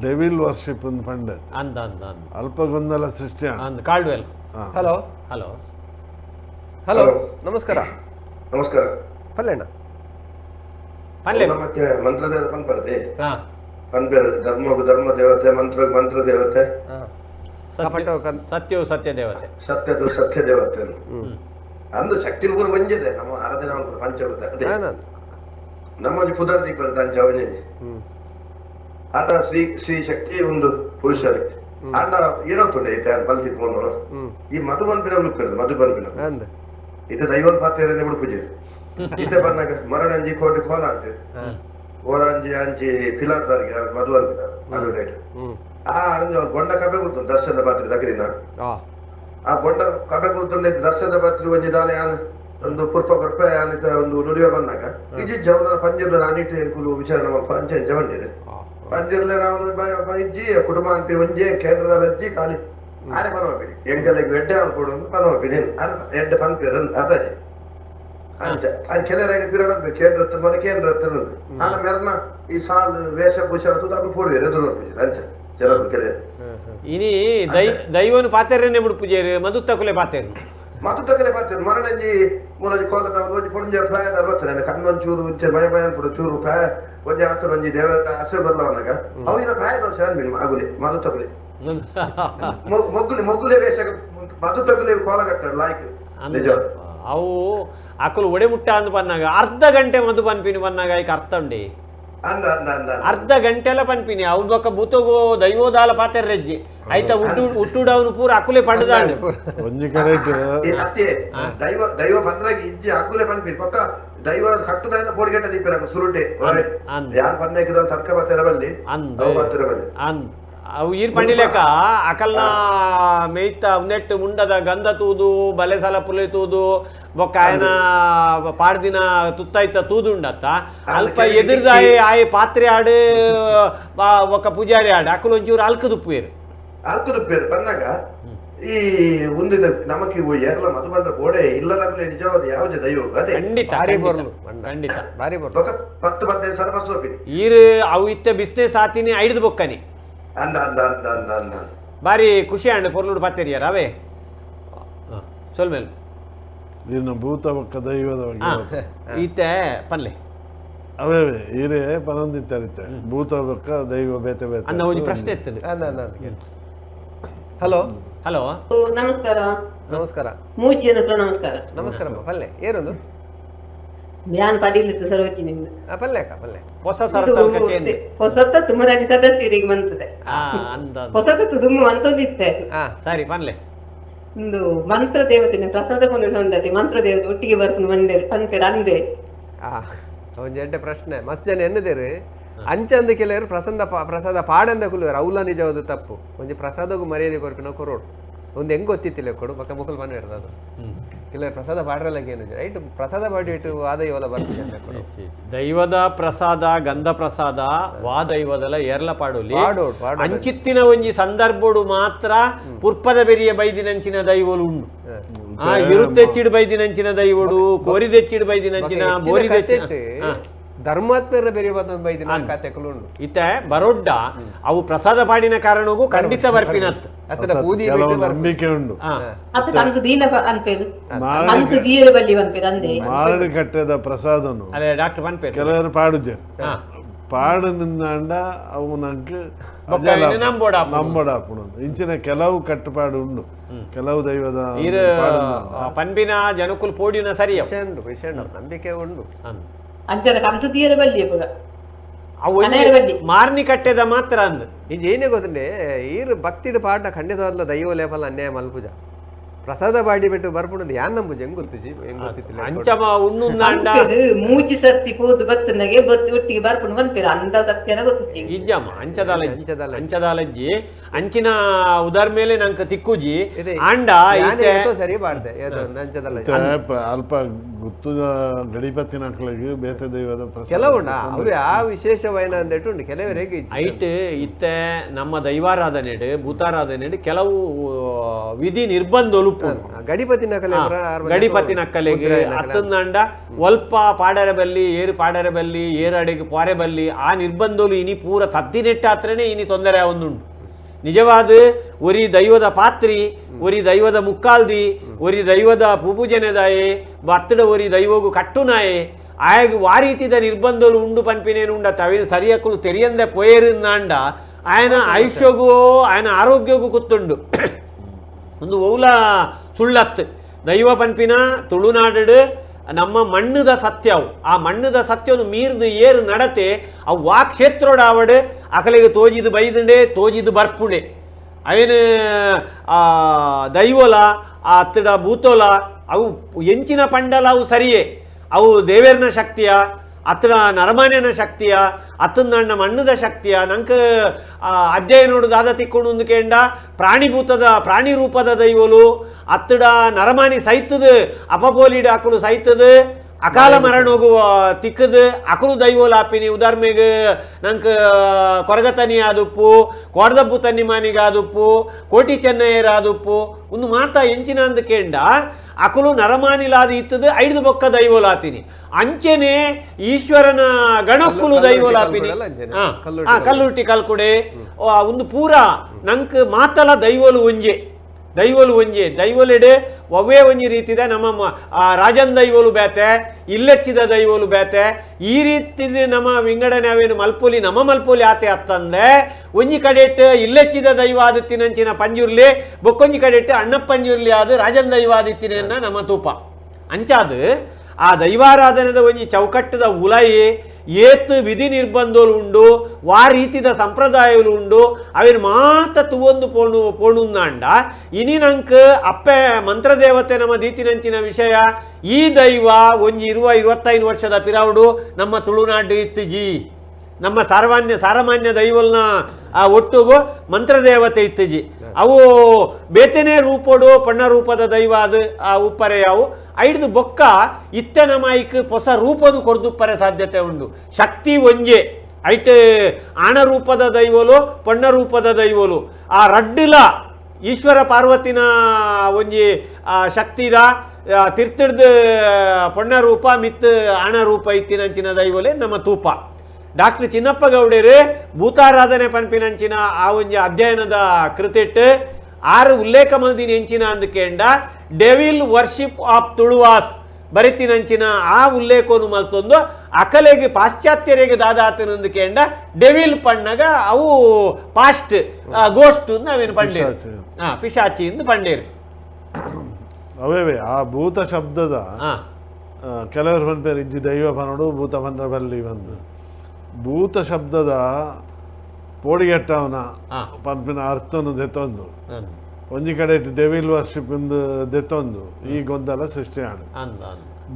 ಡೆವಿಲ್ ವರ್ಷಿಪ್ ಒಂದು ಪಂಡ ಅಂದ ಅಂದ ಅಂದ ಅಲ್ಪ ಗೊಂದಲ ಸೃಷ್ಟಿ ಅಂದ ಕಾಲ್ಡ್ವೆಲ್ ಹಲೋ ಹಲೋ ಹಲೋ ನಮಸ್ಕಾರ ನಮಸ್ಕಾರ ಪಲ್ಲೆಣ್ಣ ಪಲ್ಲೆ ನಮ್ಮಕ್ಕೆ ಮಂತ್ರದೇವತೆ ಪನ್ಪರದೆ ಹಾ ಪನ್ಪೇರು ಧರ್ಮ ದೇವತೆ ಮಂತ್ರ ದೇವತೆ ಸತ್ಯವು ಸತ್ಯ ದೇವತೆ ಸತ್ಯದು ಸತ್ಯ ದೇವತೆ ಅಂದು ಶಕ್ತಿ ಕೂಡ ಒಂಜಿದೆ ನಮ್ಮ ಆರಾಧನೆ ಪಂಚಭೂತ ಅದೇ ನಮ್ಮ ಪುದರ್ದಿ ಬರ್ತಾಂಚ ಅವನೇ ಆಟ ಶ್ರೀ ಶಕ್ತಿ ಒಂದು ಪುರುಷರಿಗೆ ಆಟ ಏನಂತುಂಡೆ ಈತ ಬಲ್ತಿತ್ಕೊಂಡು ಈ ಮಧು ಬನ್ಪಿನ ಉಳ್ಕರು ಮಧು ಬನ್ಪಿನ ಈತ ದೈವನ್ ಪಾತ್ರೆ ಉಡುಪುಜೆ ಈತ ಬಂದಾಗ ಮರಣಂಜಿ ಕೋಟಿ ಕೋಲ ಅಂತೆ ಓರಂಜಿ ಅಂಚಿ ಫಿಲಾರ್ದಾರಿಗೆ ಮಧು ಬನ್ಪಿನ ಅಡ್ವರ್ಟೈಸ್ ಆ ಅಡಂಜಿ ಅವ್ರು ಬೊಂಡ ಕಬ್ಬೆ ಕೂತು ದರ್ಶನದ ಪಾತ್ರೆ ದಕ್ಕದಿನ ಆ ಬೊಂಡ ಕಬ್ಬೆ ಕೂತಂಡೆ ದರ್ಶನದ ಪಾತ್ರೆ ಒಂಜಿ ದಾಲೆ ಒಂದು ಪುರ್ಪ ಕೊರ್ಪೆ ಅನಿತ ಒಂದು ನುಡಿಯ ಬಂದಾಗ ಇಜ್ಜಿ ಜವನ ಪಂಜರ್ಲ ಅನಿಟ್ ಕುಲು ವಿಚಾರಣೆ ಪಂಚ ಜವಂಡಿದೆ ಪಂಜರ್ಲೆ ನಾವು ಇಜ್ಜಿ ಕುಟುಂಬ ಅನ್ಪಿ ಒಂಜಿ ಕೇಂದ್ರದ ಅಜ್ಜಿ ಖಾಲಿ ಆರೆ ಪನವಪಿರಿ ಎಂಕಲೆಗೆ ಎಡ್ಡೆ ಅನ್ಕೊಡು ಪನವಪಿರಿ ಅರ್ಥ ಎಡ್ಡೆ ಪನ್ಪಿರ ಅರ್ಥಜಿ ಅಂಚ ಕೆಲವರಿಗೆ ಪಿರಡ ಕೇಂದ್ರ ಮನೆ ಕೇಂದ್ರ ಆನ ಮೆರ್ನ ಈ ಸಾಲ್ ವೇಷಭೂಷಣ ಅದು ಪೂರ್ವಿ ಎದುರು ಅಂಚ ಜನರು ಕೆಲವರು ಇನಿ ದೈವನು ಪಾತೆರೇನೆ ಬಿಡು ಪೂಜೆರು ಮಧು ತಕುಲೆ ಪಾತೆರು ಮಧು ತಕಲೆ ಪಾತ್ರೆ ಮರಣಂಜಿ ಮೂಲಜಿ ಕೋಲದ ಒಂಜಿ ಪುಂಜ ಪ್ರಾಯದ ಬರ್ತಾರೆ ಕಣ್ಣೊಂಚೂರು ಭಯ ಭಯ ಅನ್ಬಿಡು ಚೂರು ಪ್ರಾಯ ಒಂಜಿ ಆತನ ಒಂಜಿ ದೇವರ ಹಸಿರು ಬರ್ಲವನಾಗ ಅವಿನ ಪ್ರಾಯ ದೋಷ ಅನ್ಬಿಡಿ ಆಗುಲಿ ಮಧು ತಕಲಿ ಮೊಗ್ಗುಲೆ ವೇಷ ಮಧು ತಕಲಿ ಕೋಲಗಟ್ಟ ಲಾಯ್ಕ್ ನಿಜ ಅವು ಅಕಲು ಒಡೆ ಮುಟ್ಟ ಅಂದು ಪನ್ನಾಗ ಅರ್ಧ ಗಂಟೆ ಮಧು ಪನ್ಪಿನಿ ಪನ್ನಾಗ ಈಗ ಅರ್ಥ ಉಂಡಿ ಅಂದ ಅಂದ ಅಂದ ಅರ್ಧ ಗಂಟೆಲ ಪನ್ಪಿನಿ ಅವ್ನ ಬೊಕ್ಕ ಬೂತಗೋ ದೈವೋದಾಲ ಪಾತೆರ್ ರೆಜ್ಜಿ ಆಯ್ತ ಹುಟ್ಟುಡವನು ಪೂರ ಅಕುಲೆ ಪಂಡದಾಂಡು ಒಂಜಿ ಕರೆಕ್ಟ್ ಅತ್ತೆ ದೈವ ಬಂದ್ರಾಗಿ ಇಜ್ಜಿ ಅಗ್ಗುಲೆ ಪನ್ಪಿ ಪಕ್ಕ ದೈವ ಕಟ್ಟುದ ಪೋಡಿಗೆಟ್ಟ ದಿಪ್ಪಿರ ಸುರುಟೆ ಯಾನ್ ಪನ್ನೇಕದ ತರ್ಕ ಬರ್ತಿರಬಲ್ಲಿ ಅಂದ ಬರ್ತಿರಬಲ್ಲಿ ಅಂದ್ ಅವು ಈರ್ ಪಂಡಿಲೆಕ್ಕ ಅಕಲ್ನ ಮೇಯ್ತ ನೆಟ್ಟು ಮುಂಡದ ಗಂಧ ತೂದು ಬಲೆ ಸಲ ಪುಲೆ ತೂದು ಬೊಕ್ಕ ಆಯನ ಪಾಡ್ದಿನ ತುತ್ತಾಯ್ತ ತೂದುಂಡತ್ತ ಅಲ್ಪ ಎದುರ್ದಾಯಿ ಆಯ್ ಪಾತ್ರೆ ಆಡು ಒಕ್ಕ ಪೂಜಾರಿ ಆಡು ಅಕಲ್ ಒಂಚೂರು ಅಲ್ಕದುಪ್ಪೇರು ಅಲ್ಕದುಪ್ಪೇರು ಬಂದಾಗ ಈ ಒಂದಿನ ನಮಕ್ ಏರಲ ಮಧು ಬಂದ ಗೋಡೆ ಇಲ್ಲದಾಗಲೇ ನಿಜವಾದ ಯಾವುದೇ ದೈವ ಅದೇ ಖಂಡಿತ ಖಂಡಿತ ಬಾರಿ 10-15 ಸಲ ಬಸ್ಸೋಪಿನಿ ಈರು ಅವು ಇತ್ತ ಬಿಸ್ನೆಸ್ ಆತಿನಿ ಐಡ್ದು ಬೊಕ್ಕನಿ ಅಂದ ಅಂದ ಅಂದ ಅಂದ ಅಂದ ಬಾರಿ ಖುಷಿ ಅಂಡ್ ಪೊರ್ಲುಡು ಪಾತೆರಿಯಾರ ಅವೇ ಸೊಲ್ಮೇಲ್ ಇನ್ನು ಭೂತ ಬೊಕ್ಕ ದೈವದ ಬಗ್ಗೆ ಈತೆ ಪನ್ಲೆ ಅವೇ ಈರೇ ಪನಂದಿತ್ತರಿತ್ತೆ ಭೂತ ಬೊಕ್ಕ ದೈವ ಬೇತೆ ಬೇತೆ ಅನ್ನ ಒಂದು ಪ್ರಶ್ನೆ ಎತ್ತದು ಹಲೋ ಹಲೋ. ನಮಸ್ಕಾರ. ನಮಸ್ಕಾರ. ಮೂಜಿನಕ ನಮಸ್ಕಾರ. ನಮಸ್ಕಾರ ಪಲ್ಲೆ ಏನೊಂದು ಜ್ಞಾನ ಪಡೀಲಿತ್ತು ಸರೋಜಿನಿಂದ ಪಲ್ಲೆಕ ಪಲ್ಲೆ ಹೊಸ ಸರತಲ್ಕೇಂದ್ರ ಹೊಸತ ತುಮರಾಣಿ ಸದಸ್ಯರಿಗೆ ಬಂತದೆ ಅಂದ ಹೊಸತ ತುದುಮು ಅಂತದಿತ್ತೆ ಸರಿ ಪನ್ಲೆ ಒಂದು ಮಂತ್ರ ದೇವತೆನ ಪ್ರಸಾದ ಕೊಂಡತಿ ಮಂತ್ರ ದೇವತೆ ಒಟ್ಟಿಗೆ ಬರ್ಕೊಂಡು ಬಂದೆ ಪಂಚಡ ಅಂದೆ ಒಂಜಿ ಎಡ್ಡೆ ಪ್ರಶ್ನೆ ಮಸ್ತ್ ಜನ ಎನ್ನದೇರು ಅಂಚಂದ ಕೆಲವರು ಪ್ರಸಾದ ಪಾಡಂದ ಕುಲುವರು ಅವ್ಲ ನಿಜವಾದ ತಪ್ಪು ಒಂಜಿ ಪ್ರಸಾದಗೂ ಮರ್ಯಾದೆ ಕೊರ್ಪಿನ ಕೊರೋಡು ಒಂದು ಹೆಂಗ್ ಗೊತ್ತಿತ್ತಿಲ್ಲ ಕೊಡು ಬಕ್ಕ ಮುಕ್ಕಲ್ ಬಂದು ಇರ್ತದ ಅದು ಕೆಲವರು ಪ್ರಸಾದ ಪಾಡ್ರಲ್ಲಂಗೆ ಏನು ರೈಟ್ ಪ್ರಸಾದ ಪಾಡಿಟ್ಟು ವಾದ ಇವೆಲ್ಲ ಬರ್ತಿದೆ ದೈವದ ಪ್ರಸಾದ ಗಂಧ ಪ್ರಸಾದ ವಾ ದೈವದಲ್ಲ ಏರ್ಲ ಪಾಡೋಲಿ ಪಾಡೋಡು ಅಂಚಿತ್ತಿನ ಒಂಜಿ ಸಂದರ್ಭಡು ಮಾತ್ರ ಪುರ್ಪದ ಬೆರಿಯ ಬೈದಿನಂಚಿನ ದೈವಲು ಉಂಡು ಇರುತ್ತೆಚ್ಚಿಡ್ ಬೈದಿನಂಚಿನ ದೈವಡು ಕೋರಿದೆಚ್ಚಿಡ್ ಬೈದಿನಂಚಿನ ಬೋರಿದೆಚ್ಚಿನ ಧರ್ಮಾತ್ಮರ ಬೇರೆ ಬೈದಿನ ಕಥೆಗಳು ಉಂಡು ಇತ್ತೆ ಬರೊಡ್ಡ ಅವು ಪ್ರಸಾದ ಪಾಡಿನ ಕಾರಣಗೂ ಖಂಡಿತ ಬರ್ಪಿನತ್ ಅತ್ತದ ಬೂದಿ ಕೆಲವು ನಂಬಿಕೆ ಉಂಡು ಅತ್ತ ಅಂದು ದೀನ ಅನ್ಪೇರು ಅಂದು ದೀರ ಬಲ್ಲಿ ಅನ್ಪೇರು ಅಂದೆ ಮಾರಡಿ ಕಟ್ಟೆದ ಪ್ರಸಾದನು ಅದೇ ಡಾಕ್ಟರ್ ಪನ್ಪೇರು ಕೆಲವರು ಪಾಡುಜರು ಪಾಡು ನಿಂದಾಂಡ ಅವು ನಂಗೆ ನಂಬೋಡಾಪುಣದು ಇಂಚಿನ ಕೆಲವು ಕಟ್ಟುಪಾಡು ಉಂಡು ಕೆಲವು ದೈವದ ಪನ್ಪಿನ ಜನಕುಲ್ ಪೋಡಿನ ಸರಿಯ ನಂಬಿಕೆ ಉಂಡು ಅಂಚದ ಕಂತು ದೀರ ಬಲ್ಲಿ ಅವು ಮಾರ್ನಿ ಕಟ್ಟೆದ ಮಾತ್ರ ಅಂದ್ ಇದು ಏನೇ ಗೊತ್ತಂಡೆ ಈರು ಭಕ್ತಿಡ್ ಪಾಠ ಖಂಡಿತವಾದ ದೈವ ಲೇಪಲ್ ಅನ್ಯಾಯ ಮಲ್ಪುಜ ಪ್ರಸಾದ ಬಾಡಿ ಬಿಟ್ಟು ಬರ್ಪುಣದು ಯಾನ್ ನಂಬುಜಿ ಹೆಂಗ್ ಗೊತ್ತಿಜಿ ಹೆಂಗ್ ಗೊತ್ತಿತ್ತಿಲ್ಲ ಅಂಚಮ ಉಣ್ಣುಂದಾಂಡ ಮೂಚಿ ಸತ್ತಿ ಪೋದು ಬತ್ತನಗೆ ಒಟ್ಟಿಗೆ ಬರ್ಪುಣು ಬಂದ್ಪೇರು ಅಂದ ಸತ್ಯನ ಗೊತ್ತಿಜ್ಜಿ ಇಜ್ಜಮ್ಮ ಅಂಚದಾಲಜ್ಜಿ ಅಂಚಿನ ಉದಾರ್ ಮೇಲೆ ನಂಗೆ ತಿಕ್ಕುಜಿ ಆಂಡ ಸರಿ ಬಾರ್ದೆ ಅಂಚದಲ್ಲ ಅಲ್ಪ ಗುತ್ತು ಗಡಿಪತಿ ನಕ್ಳಿಗೆ ಬೇತೆ ದೈವದ ಕೆಲವುಂಡ ಅವೇ ಆ ವಿಶೇಷವೈನ ಅಂದಿಟ್ಟು ಉಂಟು ಕೆಲವರಿಗೆ ಐಟ್ ಇತ್ತೆ ನಮ್ಮ ದೈವಾರಾಧನೆಡು ಭೂತಾರಾಧನೆಡು ಕೆಲವು ವಿಧಿ ನಿರ್ಬಂಧಲು ಗಡಿಪತಿ ನಕ್ಕಲೆಗೆ ಅತ್ತಂದಂಡ ಒಲ್ಪ ಪಾಡರೆ ಬಲ್ಲಿ ಏರು ಅಡೆಗೆ ಪಾರೆ ಬಲ್ಲಿ ಆ ನಿರ್ಬಂಧಲು ಇನಿ ಪೂರ ತದ್ದಿನೆಟ್ಟಾತ್ರನೇ ಇನಿ ತೊಂದರೆ ಒಂದುಂಟು ನಿಜವಾದ ಒರಿ ದೈವದ ಪಾತ್ರಿ ಒರಿ ದೈವದ ಮುಕ್ಕಾಲ್ದಿ ಒರಿ ದೈವದ ಪೂಪೂಜನೆದಾಯೆ ಬತ್ತಡ ಒರಿ ದೈವಗು ಕಟ್ಟುನಾಯೆ ಆಯಗ ಆ ರೀತಿದ ನಿರ್ಬಂಧಲು ಉಂಡು ಪನ್ಪಿನೇನುಂಡ ತವಿನ ಸರಿಯಕ್ಕಲು ತೆರಿಯಂದೆ ಪೋಯರಿಂದಾಂಡ ಆಯನ ಆಯುಷ್ಯಗೂ ಆಯನ ಆರೋಗ್ಯಗೂ ಕೂತುಂಡು ಒಂದು ಓಲ ಸುಳ್ಳತ್ತು ದೈವ ಪನ್ಪಿನ ತುಳುನಾಡು ನಮ್ಮ ಮಣ್ಣದ ಸತ್ಯವು ಆ ಮಣ್ಣದ ಸತ್ಯವನ್ನು ಮೀರ್ದು ಏರು ನಡತೆ ಅವು ಆ ಕ್ಷೇತ್ರೋಡಾವಡು ಅಕಲಿಗೆ ತೋಜಿದು ಬೈದಂಡೆ ತೋಜಿದು ಬರ್ಪುಡೆ ಅವೇನು ದೈವೋಲ ಆ ಹತ್ತಿರ ಭೂತೋಲ ಅವು ಎಂಚಿನ ಪಂಡಲ ಅವು ಸರಿಯೇ ಅವು ದೇವೇರ್ನ ಶಕ್ತಿಯ ಅತ್ರ ನರಮಾನ್ಯನ ಶಕ್ತಿಯ ಅತ್ತಂದಂಡ ಮಣ್ಣದ ಶಕ್ತಿಯ ನಂಗೆ ಅಧ್ಯಾಯ ನೋಡುದು ಆದ ತಿಕ್ಕೊಂಡು ಒಂದು ಕೇಂಡ ಪ್ರಾಣಿ ರೂಪದ ದೈವಲು ಅತ್ತಡ ನರಮಾನಿ ಸೈತದ ಅಪಪೋಲಿಡ್ ಅಕಲು ಸೈತದ ಅಕಾಲ ಮರಣ ಹೋಗುವ ತಿಕ್ಕದು ಅಕಲು ದೈವೋಲು ಹಾಪಿನಿ ಉದಾಹರಣೆಗೆ ನಂಗೆ ಕೊರಗತನಿ ಆದುಪ್ಪು ಕೊಡದಬ್ಬು ತನ್ನಿ ಮಾನಿಗೆ ಆದುಪ್ಪು ಕೋಟಿ ಚೆನ್ನಯ್ಯರ ಆದುಪ್ಪು ಒಂದು ಮಾತ ಎಂಚಿನ ಅಂದ ಕೇಂಡ ಅಕಲು ನರಮಾನಿಲಾದ ಇತ್ತದು ಐದು ಬೊಕ್ಕ ದೈವೋಲಾಪಿನಿ ಅಂಚೆನೆ ಈಶ್ವರನ ಗಣಕ್ಕುಲು ದೈವೋಲಾಪಿನಿ ಕಲ್ಲುಟ್ಟಿ ಕಲ್ಕುಡೆ ಒಂದು ಪೂರ ನಂಕ್ ಮಾತಲ ದೈವೋಲು ಒಂಜೆ ದೈವಲೆಡೆ ಒವ್ವೇ ಒಂಜಿ ರೀತಿದ ನಮ್ಮ ರಾಜನ್ ದೈವೋಲು ಬೇತೆ ಇಲ್ಲೆಚ್ಚಿದ ದೈವೋಲು ಬೇತೆ ಈ ರೀತಿ ನಮ್ಮ ವಿಂಗಡನೆ ಅವೇನು ಮಲ್ಪೋಲಿ ನಮ್ಮ ಮಲ್ಪೋಲಿ ಆತೆ ಅತ್ತಂದೆ ಒಂಜಿ ಕಡೆಟ್ ಇಲ್ಲೆಚ್ಚಿದ ದೈವ ಆದಿತ್ತಿನಂಚಿನ ಪಂಜುರ್ಲಿ ಬೊಕ್ಕೊಂಜಿ ಕಡೆಟ್ ಅಣ್ಣಪ್ಪಂಜುರ್ಲಿ ಆದ ರಾಜನ್ ದೈವ ಆದಿತ್ತಿನ ನಮ್ಮ ತೂಪ ಅಂಚಾದು ಆ ದೈವಾರಾಧನದ ಒಂಜಿ ಚೌಕಟ್ಟದ ಉಲಾಯಿ ಏತು ವಿಧಿ ನಿರ್ಬಂಧೋಲು ಉಂಡು ವಾ ರೀತಿದ ಸಂಪ್ರದಾಯಗಳು ಉಂಡು ಅವೇನು ಮಾತ ತುವೊಂದು ಪೋಣುಂದಾಂಡ ಇನಿ ನಂಕ್ ಅಪ್ಪೆ ಮಂತ್ರದೇವತೆ ನಮ್ಮ ದೀತಿನಂಚಿನ ವಿಷಯ ಈ ದೈವ ಒಂಜಿ 25 ವರ್ಷದ ಪಿರಾವುಡು ನಮ್ಮ ತುಳುನಾಡು ಇತ್ತುಜಿ ನಮ್ಮ ಸಾಮಾನ್ಯ ದೈವಲ್ನ ಒಟ್ಟುಗು ಮಂತ್ರದೇವತೆ ಇತ್ತುಜಿ ಅವು ಬೇತೆನೇ ರೂಪೋಡು ಪಣ್ಣ ರೂಪದ ದೈವ ಅದು ಆ ಉಪ್ಪರೆ ಅವು ಐದು ಬೊಕ್ಕ ಇತ್ತೆ ನಮಾಯಿಕ್ ಹೊಸ ರೂಪದು ಕೊರ್ದುಪ್ಪರೆ ಸಾಧ್ಯತೆ ಉಂಡು ಶಕ್ತಿ ಒಂಜೆ ಐಟ್ ಆಣ ರೂಪದ ದೈವಲು ಪಣ್ಣ ರೂಪದ ದೈವಲು ಆ ರಡ್ಡಿಲ ಈಶ್ವರ ಪಾರ್ವತಿನ ಒಂಜಿ ಶಕ್ತಿದ ತಿರ್ತಿಡ್ದು ಪಣ್ಣ ರೂಪ ಮಿತ್ ಆಣ ರೂಪ ಇತ್ತಿನಂಚಿನ ದೈವಲೆ ನಮ್ಮ ತೂಪ ಡಾಕ್ಟರ್ ಚಿನ್ನಪ್ಪ ಗೌಡರು ಭೂತಾರಾಧನೆ ಪನ್ಪಿನಂಚಿನ ಆ ಒಂಜಿ ಅಧ್ಯಯನದ ಕೃತಿಟ್ 6 ಉಲ್ಲೇಖ ಮಂದಿನ ಎಂಚಿನ ಅಂದ್ಕೇಂಡ ಡೆವಿಲ್ ವರ್ಷಿಪ್ ಆಫ್ ತುಳುವಾಸ್ ಬರಿತಿನಂಚಿನ ಆ ಉಲ್ಲೇಖವನ್ನು ಮಲ್ತೊಂದು ಅಕಲೆಗೆ ಪಾಶ್ಚಾತ್ಯರಿಗೆ ದಾದಾತನಂದ್ಕೇಂಡ ಡೆವಿಲ್ ಪಣ್ಣಗ ಅವು ಪಾಸ್ಟ್ ಗೋಸ್ಟ್ ನಾವೇನು ಪಂಡೇರು ಪಿಶಾಚಿ ಎಂದು ಪಂಡೇರು ಅವೇ ಆ ಭೂತ ಶಬ್ದದ ಕೆಲವರು ಪನ್ಪೇರು ಇಜ್ಜಿ ದೈವ ಪನಡು ಭೂತ ಪನ್ರ ಬಲ್ಲಿ ಬಂದು ಭೂತ ಶಬ್ದದ ಪೋಡಿಗೆಟ್ಟವನ ಪನ್ಪಿನ ಅರ್ಥನು ದೆತ್ತೊಂದು ಒಂಜಿ ಕಡೆ ಡೆವಿಲ್ ವರ್ಷಿಪ್ ದೆತ್ತೊಂದು ಈ ಗೊಂದಲ ಸೃಷ್ಟಿ ಆಡು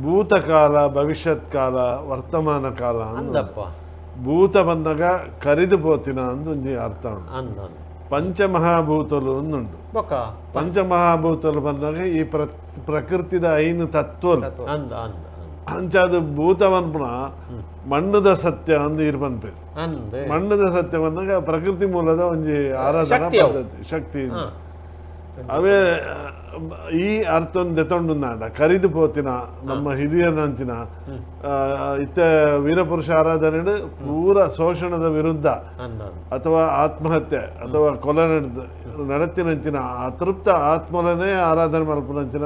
ಭೂತಕಾಲ ಭವಿಷ್ಯತ್ ಕಾಲ ವರ್ತಮಾನ ಕಾಲ ಭೂತ ಬಂದಾಗ ಕರಿದು ಪೋತಿನ ಅಂದು ಒಂಜಿ ಅರ್ಥ ಉಂಟು ಪಂಚಮಹಾಭೂತಲು ಒಂದುಂಡು ಪಂಚಮಹಾಭೂತಲು ಬಂದಾಗ ಈ ಪ್ರಕೃತಿದ ಐನು ತತ್ವಲು ಅಂಚಾದು ಭೂತವನ್ಪುಣ ಮಣ್ಣದ ಸತ್ಯ ಅಂದು ಇರ್ಬನ್ಪೇರು ಮಣ್ಣದ ಸತ್ಯ ಬಂದಾಗ ಪ್ರಕೃತಿ ಮೂಲದ ಒಂಜಿ ಆರಾಧನಾ ಪದ್ಧತಿ ಶಕ್ತಿ ಅವೇ ಈ ಅರ್ಥವನ್ನು ದೆತೊಂಡುಂದಾಂಡ ಕರಿದು ಪೋತಿನ ನಮ್ಮ ಹಿರಿಯನಂಚಿನ ಇತ್ತ ವೀರಪುರುಷ ಆರಾಧನೆ ಪೂರ ಶೋಷಣದ ವಿರುದ್ಧ ಅಥವಾ ಆತ್ಮಹತ್ಯೆ ಅಥವಾ ಕೊಲೆ ನಡತಿನಂಚಿನ ಅತೃಪ್ತ ಆತ್ಮಲನೇ ಆರಾಧನೆ ಮಲ್ಪನಂಚಿನ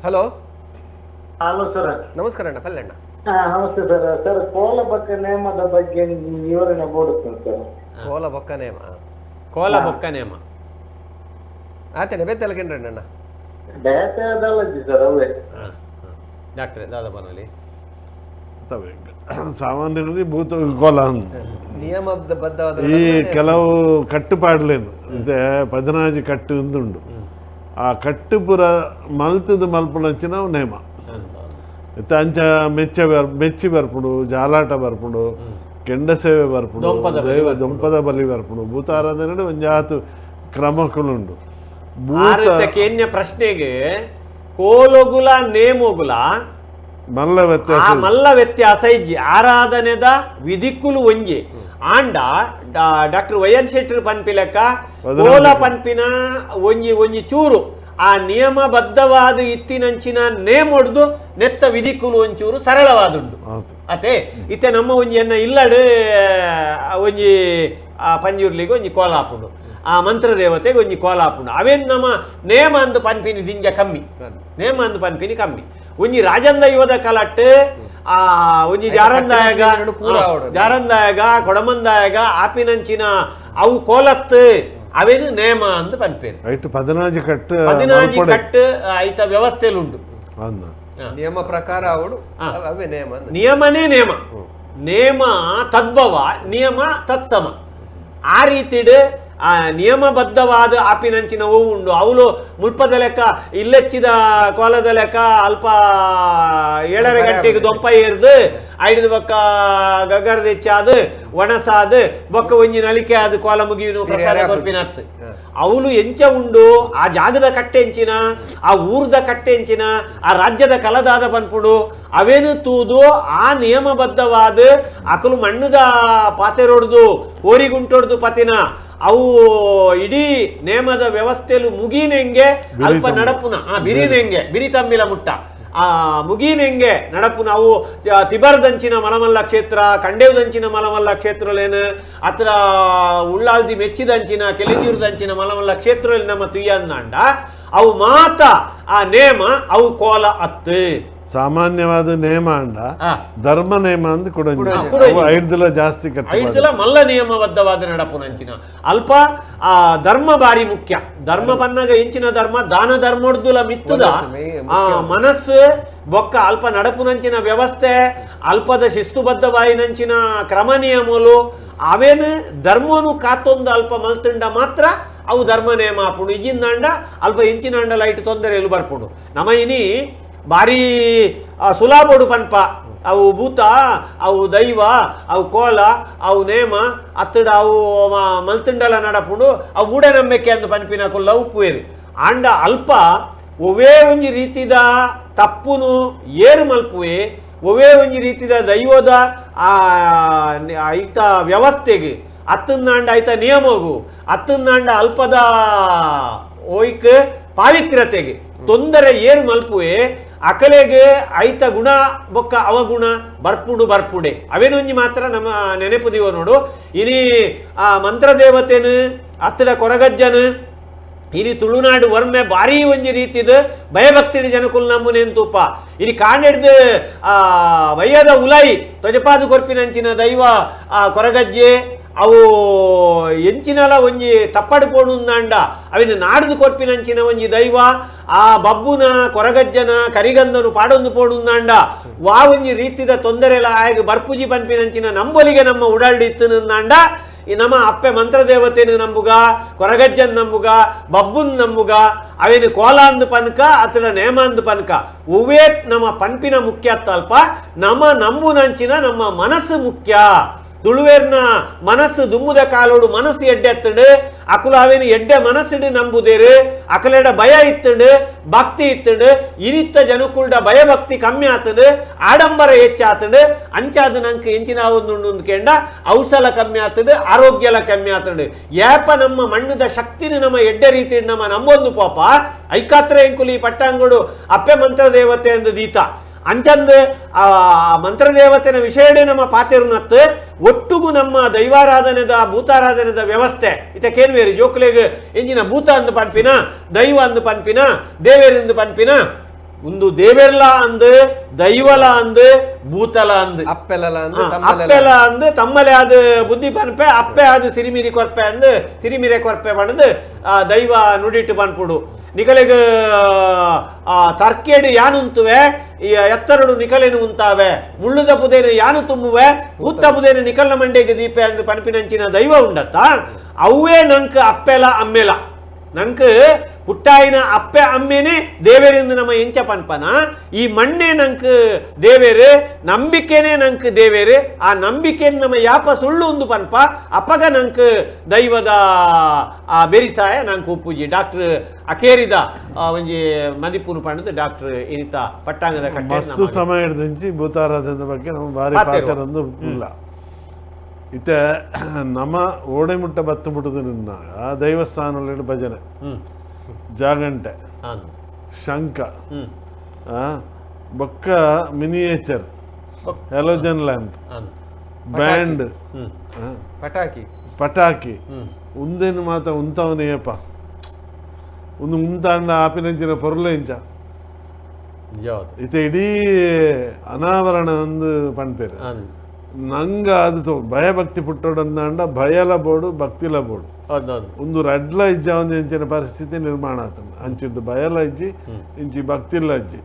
ಹಲೋ ಹಲೋ ಸರ್ ನಮಸ್ಕಾರ ಅಣ್ಣ ಪಲ್ಲಣ್ಣ ನಮಸ್ತೆ ಸರ್. ಸರ್ ಕೋಲ ಬೊಕ್ಕ ನೇಮದ ಬಗ್ಗೆ ವಿವರಣೆ ಕೊಡುತ್ತೇನೆ ಸರ್. ಕೋಲ ಬೊಕ್ಕ ನೇಮ ಆತೇನೆ ಬೆತ್ತಲಕೇನ್ರಿ ಅಣ್ಣ ಬೇತದಲ್ಲಜ್ಜಿ ಸರ್ ಅವೇ ಡಾಕ್ಟ್ರೆ ದಾದ ಬರಲಿ ಸಾಮಾನ್ಯವಾಗಿ ಭೂತ ಕೋಲ ನಿಯಮಬದ್ಧವಾದ ಈ ಕೆಲವು ಕಟ್ಟುಪಾಡ್ಲೇನು ಇದೆ 14 ಕಟ್ಟು ಉಂಟು ಆ ಕಟ್ಟುಪುರ ಮಲ್ತದ ಮಲ್ಪನಂಚಿನ ನೇಮ ಇತ್ತ ಅಂಚ ಮೆಚ್ಚಿ ಬರ್ಪುಡು ಜಾಲಾಟ ಬರ್ಪುಡು ಕೆಂಡ ಸೇವೆ ಬರ್ಪುಡು ದೈವ ದೊಂಪದ ಬಲಿ ಬರ್ಪುಡು ಭೂತ ಆರಾಧನೆ ಒಂಜಾತು ಕ್ರಮಕ್ಕುಲುಂಡು ಕೇನ್ಯ ಪ್ರಶ್ನೆಗೆ ಕೋಲೊಗುಲ ನೇಮೊಗುಲ ಮಲ್ಲ ವ್ಯತ್ಯಾಸ ಇಜ್ಜಿ ಆರಾಧನೆದ ವಿಧಿಕ್ಕುಲು ಒಂಜಿ ಆಂಡ ಡಾಕ್ಟರ್ ವೈಎನ್ ಶೆಟ್ಟರ್ ಪನ್ಪಿಲೆಕ್ಕ ಕೋಲ ಪನ್ಪಿನ ಒಂಜಿ ಚೂರು ಆ ನಿಯಮಬದ್ಧವಾದ ಇತ್ತಿನಂಚಿನ ನೇಮೊಡ್ದು ನೆತ್ತ ವಿಧಿಕ್ಕುಲು ಒಂಚೂರು ಸರಳವಾದುಂಡು ಅತೆ ಇತ್ತೆ ನಮ್ಮ ಒಂಜಿ ಎನ್ನ ಇಲ್ಲಡು ಒಂಜಿ ಪಂಜುರ್ಲಿಗೆ ಒಂಜಿ ಕೋಲಾಪುಂಡು ಆ ಮಂತ್ರ ದೇವತೆಗೆ ಒಂಜಿ ಕೋಲಾಪುಂಡು ಅವೇನು ನಮ್ಮ ನೇಮ ಅಂದು ಪನ್ಪಿನಿ ದಿಂಜ ಕಮ್ಮಿ ನೇಮ ಅಂದು ಪನ್ಪಿನಿ ಕಮ್ಮಿ ಒಂಜಿ ರಾಜಂದೈವದ ಕಲಟ್ ಆ ಒಂಜಿ ಜಾರಂದಾಯಗ ಕೊಡಮಂದಾಯಗ ಆಪಿನಂಚಿನ ಅವು ಕೋಲತ್ ಅವೇನು ನೇಮ ಅಂತ ಪನ್ಪೇರು 14 ಕಟ್ಟು ಐತ ವ್ಯವಸ್ಥೆಲುಂಡು ನಿಯಮ ಪ್ರಕಾರ ಅವಡು ಅವೇ ನಿಯಮನೇ ನೇಮ ತದ್ಭವ ನಿಯಮ ತತ್ಸಮ ಆ ರೀತಿಡ್ ಆ ನಿಯಮಬದ್ಧವಾದ ಆಪಿನಂಚಿನ ಹೂವು ಉಂಡು ಅವಳು ಮುಲ್ಪದ ಲೆಕ್ಕ ಇಲ್ಲೆಚ್ಚಿದ ಕೋಲದ ಲೆಕ್ಕ ಅಲ್ಪ 7 ಗಂಟೆಗೆ ದೊಂಪ ಏರ್ದು 5 ಬೊಕ್ಕ ಗಗರ್ದೆಚ್ಚಾದ ಒಣಸಾದ ಬೊಕ್ಕ ಒಂಜಿ ನಲಿಕೆ ಆದ ಕೋಲ ಮುಗಿಯುನು ಪ್ರಸಾದ ಕೊರ್ಪಿನತ್ತು ಅವಳು ಎಂಚ ಉಂಡು ಆ ಜಾಗದ ಕಟ್ಟೆಂಚಿನ ಆ ಊರ್ದ ಕಟ್ಟೆಂಚಿನ ಆ ರಾಜ್ಯದ ಕಲದಾದ ಪನ್ಪುಡು ಅವೇನು ತೂದು ಆ ನಿಯಮಬದ್ಧವಾದ ಅಕಲು ಮಣ್ಣದ ಪಾತೆರೊಡ್ದು ಓರಿಗುಂಟೊಡ್ದು ಪತಿನ ಅವು ಇಡೀ ನೇಮದ ವ್ಯವಸ್ಥೆಲು ಮುಗೀನೆಂಗೆ ಅಲ್ಪ ನಡಪುನ ಬಿರಿನೆಂಗೆ ಬಿರಿ ತಂಬಿಲ ಮುಟ್ಟ ಆ ಮುಗೀನೆಂಗೆ ನಡಪುನ ಅವು ತಿಬರ್ದಂಚಿನ ಮಲಮಲ್ಲ ಕ್ಷೇತ್ರ ಕಂಡೇವ್ದಂಚಿನ ಮಲಮಲ್ಲ ಕ್ಷೇತ್ರಲೇನು ಅತ್ರ ಉಳ್ಳಾಲ್ದಿ ಮೆಚ್ಚಿದಂಚಿನ ಕೆಲಿಂಜೂರ್ದಂಚಿನ ಮಲಮಲ್ಲ ಕ್ಷೇತ್ರದಲ್ಲಿ ನಮ್ಮ ತುಯ್ಯಂದಾಂಡ ಅವು ಮಾತ ಆ ನೇಮ ಅವು ಕೋಲ ಅತ್ತು ಸಾಮಾನ್ಯವಾದ ನೇಮ ಅಂಡ ಧರ್ಮ ನೇಮ ಅಂದ್ ಕೂಡ ಜಾಸ್ತಿ ಐದುಲ ಮಲ್ಲ ನಿಯಮಬದ್ಧವಾದ ನಡಪುನಂಚಿನ ಅಲ್ಪ ಆ ಧರ್ಮ ಬಾರಿ ಮುಖ್ಯ ಧರ್ಮ ಪನ್ನಗ ಎಂಚಿನ ಧರ್ಮ ದಾನ ಧರ್ಮೋಡ್ದುಲ ಮಿತ್ತುದ ಆ ಮನಸ್ಸು ಬೊಕ್ಕ ಅಲ್ಪ ನಡಪುನಂಚಿನ ವ್ಯವಸ್ಥೆ ಅಲ್ಪದ ಶಿಸ್ತುಬದ್ಧವಾಯಿನಂಚಿನ ಕ್ರಮ ನಿಯಮಲು ಅವೇನು ಧರ್ಮನು ಕಾತೊಂದು ಅಲ್ಪ ಮಲ್ತುಂಡ ಮಾತ್ರ ಅವು ಧರ್ಮ ನೇಮ ಆಪುಂಡು ಇಜಿಂದಾಂಡ ಅಲ್ಪ ಎಂಚಿನಾಂಡ ಲೈಟ್ ತೊಂದರೆಯಲ್ಲಿ ಬರ್ಪುಂಡು ನಮ್ಮ ಇನಿ ಭಾರಿ ಸುಲಾಬೋಡು ಪನ್ಪ ಅವು ಭೂತ ಅವು ದೈವ ಅವು ಕೋಲ ಅವು ನೇಮ ಅತ್ತಡ ಅವು ಮಲ್ತುಂಡಲ ನಡಪುಂಡು ಅವು ಮೂಢನಂಬಿಕೆ ಅಂದು ಪನ್ಪಿನ ಕೊಲ್ಲ ಉಪ್ಪುವೇರು ಆಂಡ ಅಲ್ಪ ಒವೇ ಒಂಜಿ ರೀತಿದ ತಪ್ಪುನು ಏರು ಮಲ್ಪುವೆ ಒವೇ ಒಂಜಿ ರೀತಿದ ದೈವದ ಐತ ವ್ಯವಸ್ಥೆಗೆ ಅತ್ತನ್ನಾಂಡ ಐತ ನಿಯಮಗು ಅತ್ತನ್ನಾಂಡ ಅಲ್ಪದ ಓಯ್ಕ್ ಪಾವಿತ್ರ್ಯತೆಗೆ ತೊಂದರೆ ಏರು ಮಲ್ಪುವೆ ಅಕಲೆಗೆ ಐತ ಗುಣ ಬೊಕ್ಕ ಅವಗುಣ ಬರ್ಪುಡೆ ಅವೇನೊಂಜಿ ಮಾತ್ರ ನಮ್ಮ ನೆನೆಪುದಿವ ನೋಡು ಇನಿ ಆ ಮಂತ್ರ ದೇವತೆನು ಅತ್ತಡ ಕೊರಗಜ್ಜನು ಇನಿ ತುಳುನಾಡು ವರ್ಮೆ ಭಾರಿ ಒಂಜಿ ರೀತಿದ ಭಯಭಕ್ತಿ ಜನಕುಲ್ ನಮ್ಮನೆಂತೂಪ ಇನಿ ಕಾಂಡೆಡ್ದು ವಯ್ಯದ ಉಲೈ ತೊಜಪಾದು ಕೊರ್ಪಿನಂಚಿನ ದೈವ ಕೊರಗಜ್ಜೆ ಅವು ಎಂಚಿನಲ ಒಂಜಿ ತಪ್ಪಡು ಪೋಣುಂದಾಂಡ ಅವಿನ ನಾಡ್ದು ಕೊರ್ಪಿನಂಚಿನ ಒಂಜಿ ದೈವ ಆ ಬಬ್ಬುನ ಕೊರಗಜ್ಜನ ಕರಿಗಂದನು ಪಾಡೊಂದು ಪೋಣುಂದಾಂಡ ವಾ ಒಂಜಿ ರೀತಿದ ತೊಂದರೆಲ ಆಯ್ಗ ಬರ್ಪುಜಿ ಪನ್ಪಿನಂಚಿನ ನಂಬೊಲಿಗೆ ನಮ್ಮ ಉಡಾಳ್ಡಿತ್ತುನಂದಾಂಡ ಈ ನಮ್ಮ ಅಪ್ಪೆ ಮಂತ್ರದೇವತೆನು ನಂಬುಗ ಕೊರಗಜ್ಜನ್ ನಂಬುಗ ಬಬ್ಬುನ್ ನಂಬುಗ ಅವೇನು ಕೋಲಾಂದು ಪನ್ಕ ಅತನ ನೇಮಾಂದು ಪನ್ಕ ಉವೇ ನಮ್ಮ ಪನ್ಪಿನ ಮುಖ್ಯ ಅಲ್ಪ ನಮ್ಮ ನಂಬುನಂಚಿನ ನಮ್ಮ ಮನಸ್ಸು ಮುಖ್ಯ ತುಳುವೇರ್ನ ಮನಸ್ಸು ದುಮ್ಮುದ ಕಾಲೋಡು ಮನಸ್ಸು ಎಡ್ಡೆತ್ತಡು ಅಕುಲು ಅವೇನು ಎಡ್ಡೆ ಮನಸ್ಸಿಡು ನಂಬುದೇರು ಅಕಲೆಡ ಭಯ ಇತ್ತಡು ಭಕ್ತಿ ಇತ್ತಡು ಇನಿತ್ತ ಜನಕುಲ್ಡ ಭಯಭಕ್ತಿ ಕಮ್ಮಿ ಆತಡು ಆಡಂಬರ ಹೆಚ್ಚಾತಡು ಅಂಚಾದ ನಂಗೆ ಎಂಚಿನ ಒಂದು ಕೇಂಡ ಔಷಧ ಕಮ್ಮಿ ಆತಡು ಆರೋಗ್ಯಲ ಕಮ್ಮಿ ಆತಡು ಯಾಪ ನಮ್ಮ ಮಣ್ಣದ ಶಕ್ತಿನ ನಮ್ಮ ಎಡ್ಡೆ ರೀತಿ ನಮ್ಮ ನಂಬೊಂದು ಪಾಪ ಐಕಾತ್ರ ಎಂಕುಲಿ ಪಟ್ಟಂಗುಡು ಅಪ್ಪೆ ಮಂತ್ರ ದೇವತೆ ಅಂದು ದೀತ ಅಂಚಂದು ಆ ಮಂತ್ರದೇವತೆನ ವಿಷಯಡೆ ನಮ್ಮ ಪಾತೆರುನತ್ತು ಒಟ್ಟುಗು ನಮ್ಮ ದೈವಾರಾಧನೆದ ಭೂತಾರಾಧನೆದ ವ್ಯವಸ್ಥೆ ಇತಕೇನ್ವೇರಿ ಜೋಕ್ಲೆಗ್ ಎಂಜಿನ ಭೂತ ಅಂದು ಪನ್ಪಿನ ದೈವ ಅಂದು ಪನ್ಪಿನ ದೇವೇರಿಂದು ಪನ್ಪಿನ ಒಂದು ದೇವೆರ್ಲ ಅಂದು ದೈವಲ ಅಂದು ಭೂತಲ ಅಂದು ಅಪ್ಪೆಲ ಅಪ್ಪೆಲ ಅಂದು ತಮ್ಮಲೆ ಅದು ಬುದ್ಧಿ ಪನ್ಪೆ ಅಪ್ಪೆ ಅದು ಸಿರಿಮಿರಿ ಕೊರ್ಪೆ ಅಂದು ಸಿರಿಮಿರೆ ಕೊರ್ಪೆ ಪಡೆದು ದೈವ ನುಡಿಟ್ಟು ಪನ್ಪುಡು ನಿಕಲೆಗ್ ತರ್ಕೇಡು ಯಾನುಂತುವೆ ಎತ್ತರಡು ನಿಕಲೇನು ಉಂತಾವೆ ಮುಳ್ಳುದ ಪುದೇನು ಯಾನು ತುಂಬುವೆ ಉತ್ತ ಪುದೇನು ನಿಕಲ್ನ ಮಂಡೆಗೆ ದೀಪೆ ಅಂದು ಪನ್ಪಿನಂಚಿನ ದೈವ ಉಂಡತ್ತ ಅವೇ ನಂಕ್ ಅಪ್ಪೆಲ ಅಮ್ಮೆಲ ನಂಕ್ ಪುಟ್ಟಾಯಿನ ಅಪ್ಪೆ ಅಮ್ಮೆನೆ ದೇವೇರಿಂದ ನಮ್ಮ ಎಂಚ ಪನ್ಪನ ಈ ಮಣ್ಣೆ ನಂಕ್ ದೇವೇರು ನಂಬಿಕೆನೆ ನಂಕ್ ದೇವೇರು ಆ ನಂಬಿಕೆಯನ್ನು ನಮ್ಮ ಯಾಪ ಸುಳ್ಳು ಒಂದು ಪನ್ಪ ಅಪ್ಪಗ ನಂಕ್ ದೈವದ ಆ ಬೆರಿಸಾಯ ನಂಕ್ ಉಪ್ಪುಜಿ ಡಾಕ್ಟರ್ ಅಕೇರಿದ ಒಂಜಿ ಮದಿಪುರು ಪಂಡದು ಡಾಕ್ಟರ್ ಇನಿತ ಪಟ್ಟಾಂಗದ ಮಸ್ತು ಸಮಯ ಹಿಡಿದಿಂಚಿ ಭೂತಾರಾಧನೆ ಬಗ್ಗೆ ನಮ್ಮ ಭಾರಿ ಪಾತ್ರರೊಂದು ಇಲ್ಲ ಇತ್ತೆ ನಮ್ಮ ಓಡೆಮುಟ್ಟ ಬತ್ತು ಮುಟ್ಟದು ನಿನ್ನಾಗ ದೈವಸ್ಥಾನದಲ್ಲಿ ಭಜನೆ ಜಾಗಂಟೆ ಶಂಖ ಬೊಕ್ಕ ಮಿನಿಯೇಚರ್ ಹೆಲೋಜನ್ ಲ್ಯಾಂಪ್ ಬ್ಯಾಂಡ್ ಪಟಾಕಿ ಉಂದೇನು ಮಾತ ಉಂತವನೇಯಪ್ಪ ಒಂದು ಉಂತಾಂಡ ಆಪಿನಂಚಿನ ಪೊರ್ಲೆಂಚ ಇತ್ತೆ ಇಡೀ ಅನಾವರಣ ಒಂದು ಪನ್ಪೇರು ನಂಗ ಅದು ಭಯಭಕ್ತಿ ಪುಟ್ಟೋಡಂದಾಂಡ ಭಯಲ ಬೋಡು ಭಕ್ತಿಲ ಬೋಡು ಒಂದು ರಡ್ಲ ಇಜ್ಜ ಒಂದು ಇಂಚಿನ ಪರಿಸ್ಥಿತಿ ನಿರ್ಮಾಣ ಆತಂಡ ಅಂಚಿದ್ದು ಭಯಲ ಇಜ್ಜಿ ಇಂಚಿ ಭಕ್ತಿಲ್ಲ ಇಜ್ಜಿ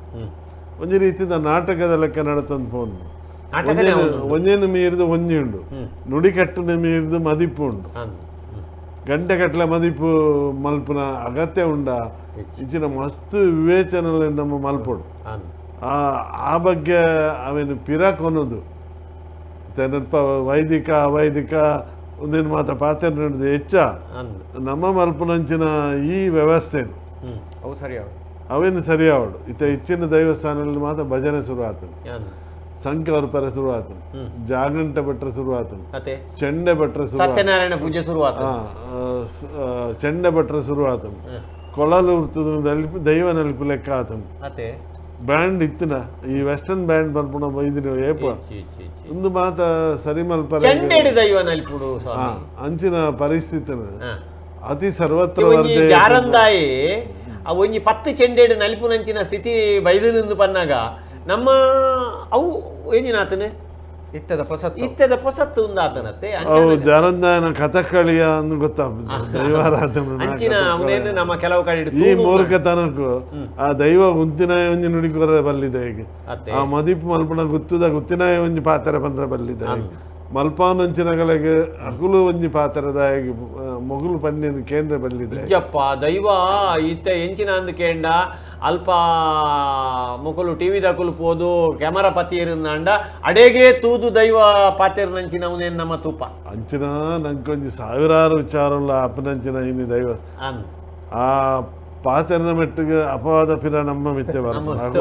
ಒಂಜಿ ರೀತಿದ ನಾಟಕದ ಲೆಕ್ಕ ನಡತಂದು ಪೋನು ಒಂಜೇನು ಮೀರಿದು ಒಂಜಿ ಉಂಡು ನುಡಿ ಕಟ್ಟನ ಮೀರಿದು ಮದಿಪು ಉಂಡು ಗಂಟೆ ಕಟ್ಲೆ ಮದಿಪು ಮಲ್ಪುನ ಅಗತ್ಯ ಉಂಡ ಇಂಚಿನ ಮಸ್ತ್ ವಿವೇಚನೆ ನಮ್ಮ ಮಲ್ಪೋಡು ಆ ಬಗ್ಗೆ ಅವೇನು ಪಿರಾಕೊನೋದು ನೆನಪ ವೈದಿಕ ಅವೈದಿಕ ಒಂದೇನು ಮಾತ ಪಾತ್ರ ನಡೆದು ಹೆಚ್ಚ ನಮ್ಮ ಮಲ್ಪುನಂಚಿನ ಈ ವ್ಯವಸ್ಥೆ ಅವು ಸರಿಯಾವ ಅವೇನು ಸರಿಯಾವಡು ಇತ್ತ ಹೆಚ್ಚಿನ ದೈವಸ್ಥಾನದಲ್ಲಿ ಮಾತ್ರ ಭಜನೆ ಶುರು ಆತನು ಸಂಖ್ಯ ಅವ್ರ ಪರ ಶುರು ಆತನು ಜಾಗಂಟ ಭಟ್ರ ಶುರು ಆತನು ಚೆಂಡೆ ಭಟ್ರ ಸತ್ಯನಾರಾಯಣ ಪೂಜೆ ಶುರು ಚೆಂಡೆ ಭಟ್ರ ಶುರು ಆತನು ಕೊಳಲು ಉರ್ತದ ನಲ್ಪಿ ದೈವ ನಲ್ಪು ಲೆಕ್ಕ ಆತನು ಬ್ಯಾಂಡ್ ಇತ್ತಿನ ಈ ವೆಸ್ಟರ್ನ್ ಬ್ಯಾಂಡ್ ಬರ್ಪುಣ ಬೈದಿನ ಏಪ ಒಂದು ಮಾತ ಸರಿ ಮಲ್ಪ ಅಂಚಿನ ಪರಿಸ್ಥಿತಿನ ಅತಿ ಸರ್ವತ್ರ ಜಾರಂದಾಯಿ ಒಂಜಿ 10 ಚೆಂಡೇಡು ನಲ್ಪುನಂಚಿನ ಸ್ಥಿತಿ ಬೈದನಿಂದು ಪನ್ನಾಗ ನಮ್ಮ ಅವು ಏನಿನಾತನೆ ಇತ್ತದ ಪೊಸತ್ತು ಉಂದಾತನತ್ತೆ ಜಾರಂದಾಯನ ಕಥಕಳಿಯ ಅಂದ್ ಗೊತ್ತಾಗ್ತದೆ ದೈವಾರಾಧನೆ ಅಂಚಿನ ಅವನೇನು ನಮ್ಮ ಕೆಲವು ಕಡೆ ಈ ಮೂರ್ಖತನಕ್ಕೂ ಆ ದೈವ ಗುಂತಿನಾಯ ಒಂಜಿ ನುಡಿಕೊರ ಬಲ್ಲಿದೆ ಈಗ ಆ ಮದಿಪು ಮಲ್ಪನ ಗುತ್ತಿನಾಯ ಒಂಜಿ ಪಾತ್ರ ಬಂದ್ರೆ ಬಲ್ಲಿದೆ ಮಲ್ಪಾನಂಚಿನಗಳಿಗೆ ಅಕುಲು ಒಂಜಿ ಪಾತ್ರದಾಗಿ ಮೊಗುಲು ಪನ್ನಿನ ಕೇಂದ್ರ ಬಲ್ಲಿದೆ ನಿಜಪ್ಪ ದೈವ ಇತ್ತ ಎಂಚಿನ ಅಂದು ಕೇಂಡ ಅಲ್ಪ ಮೊಕಲು ಟಿವಿ ದಕುಲು ಪೋದು ಕ್ಯಾಮರಾ ಪತಿ ಇರಂದ ಅಡೆಗೆ ತೂದು ದೈವ ಪಾತೆರ್ನಂಚಿನ ಅವನೇನು ನಮ್ಮ ತೂಪ ಅಂಚಿನ ನಂಗೊಂಜಿ ಸಾವಿರಾರು ವಿಚಾರಲ್ಲ ಅಪ್ಪನಂಚಿನ ಇನ್ನು ದೈವ ಆ ಪಾತೆರ್ನ ಮೆಟ್ಟಿಗೆ ಅಪವಾದ ಪಿರ ನಮ್ಮ ಮಿತ್ತೆ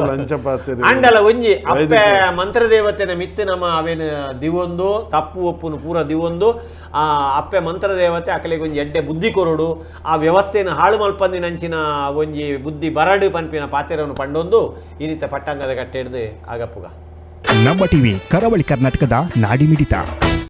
ಲಂಚ ಪಾತೆರ ಅಂಡಲ ಒಂಜಿ ಅಪ್ಪೆ ಮಂತ್ರದೇವತೆನ ಮಿತ್ತು ನಮ್ಮ ಅವೇನು ದಿವೊಂದು ತಪ್ಪು ಒಪ್ಪುನು ಪೂರ ದಿವೊಂದು ಆ ಅಪ್ಪೆ ಮಂತ್ರದೇವತೆ ಅಕಲೆಗೆ ಒಂಜಿ ಎಡ್ಡೆ ಬುದ್ಧಿ ಕೊರಡು ಆ ವ್ಯವಸ್ಥೆನ ಹಾಳು ಮಲ್ಪಂದಿನಂಚಿನ ಒಂಜಿ ಬುದ್ಧಿ ಬರಡು ಪನ್ಪಿನ ಪಾತೆರವನ್ನು ಪಂಡೊಂದು ಈ ರೀತಿ ಪಟ್ಟಂಗದ ಕಟ್ಟೆ ಹಿಡ್ದು ಆಗಪ್ಪುಗ ನಮ್ಮ ಟಿವಿ ಕರಾವಳಿ ಕರ್ನಾಟಕದ ನಾಡಿಮಿಡಿತ.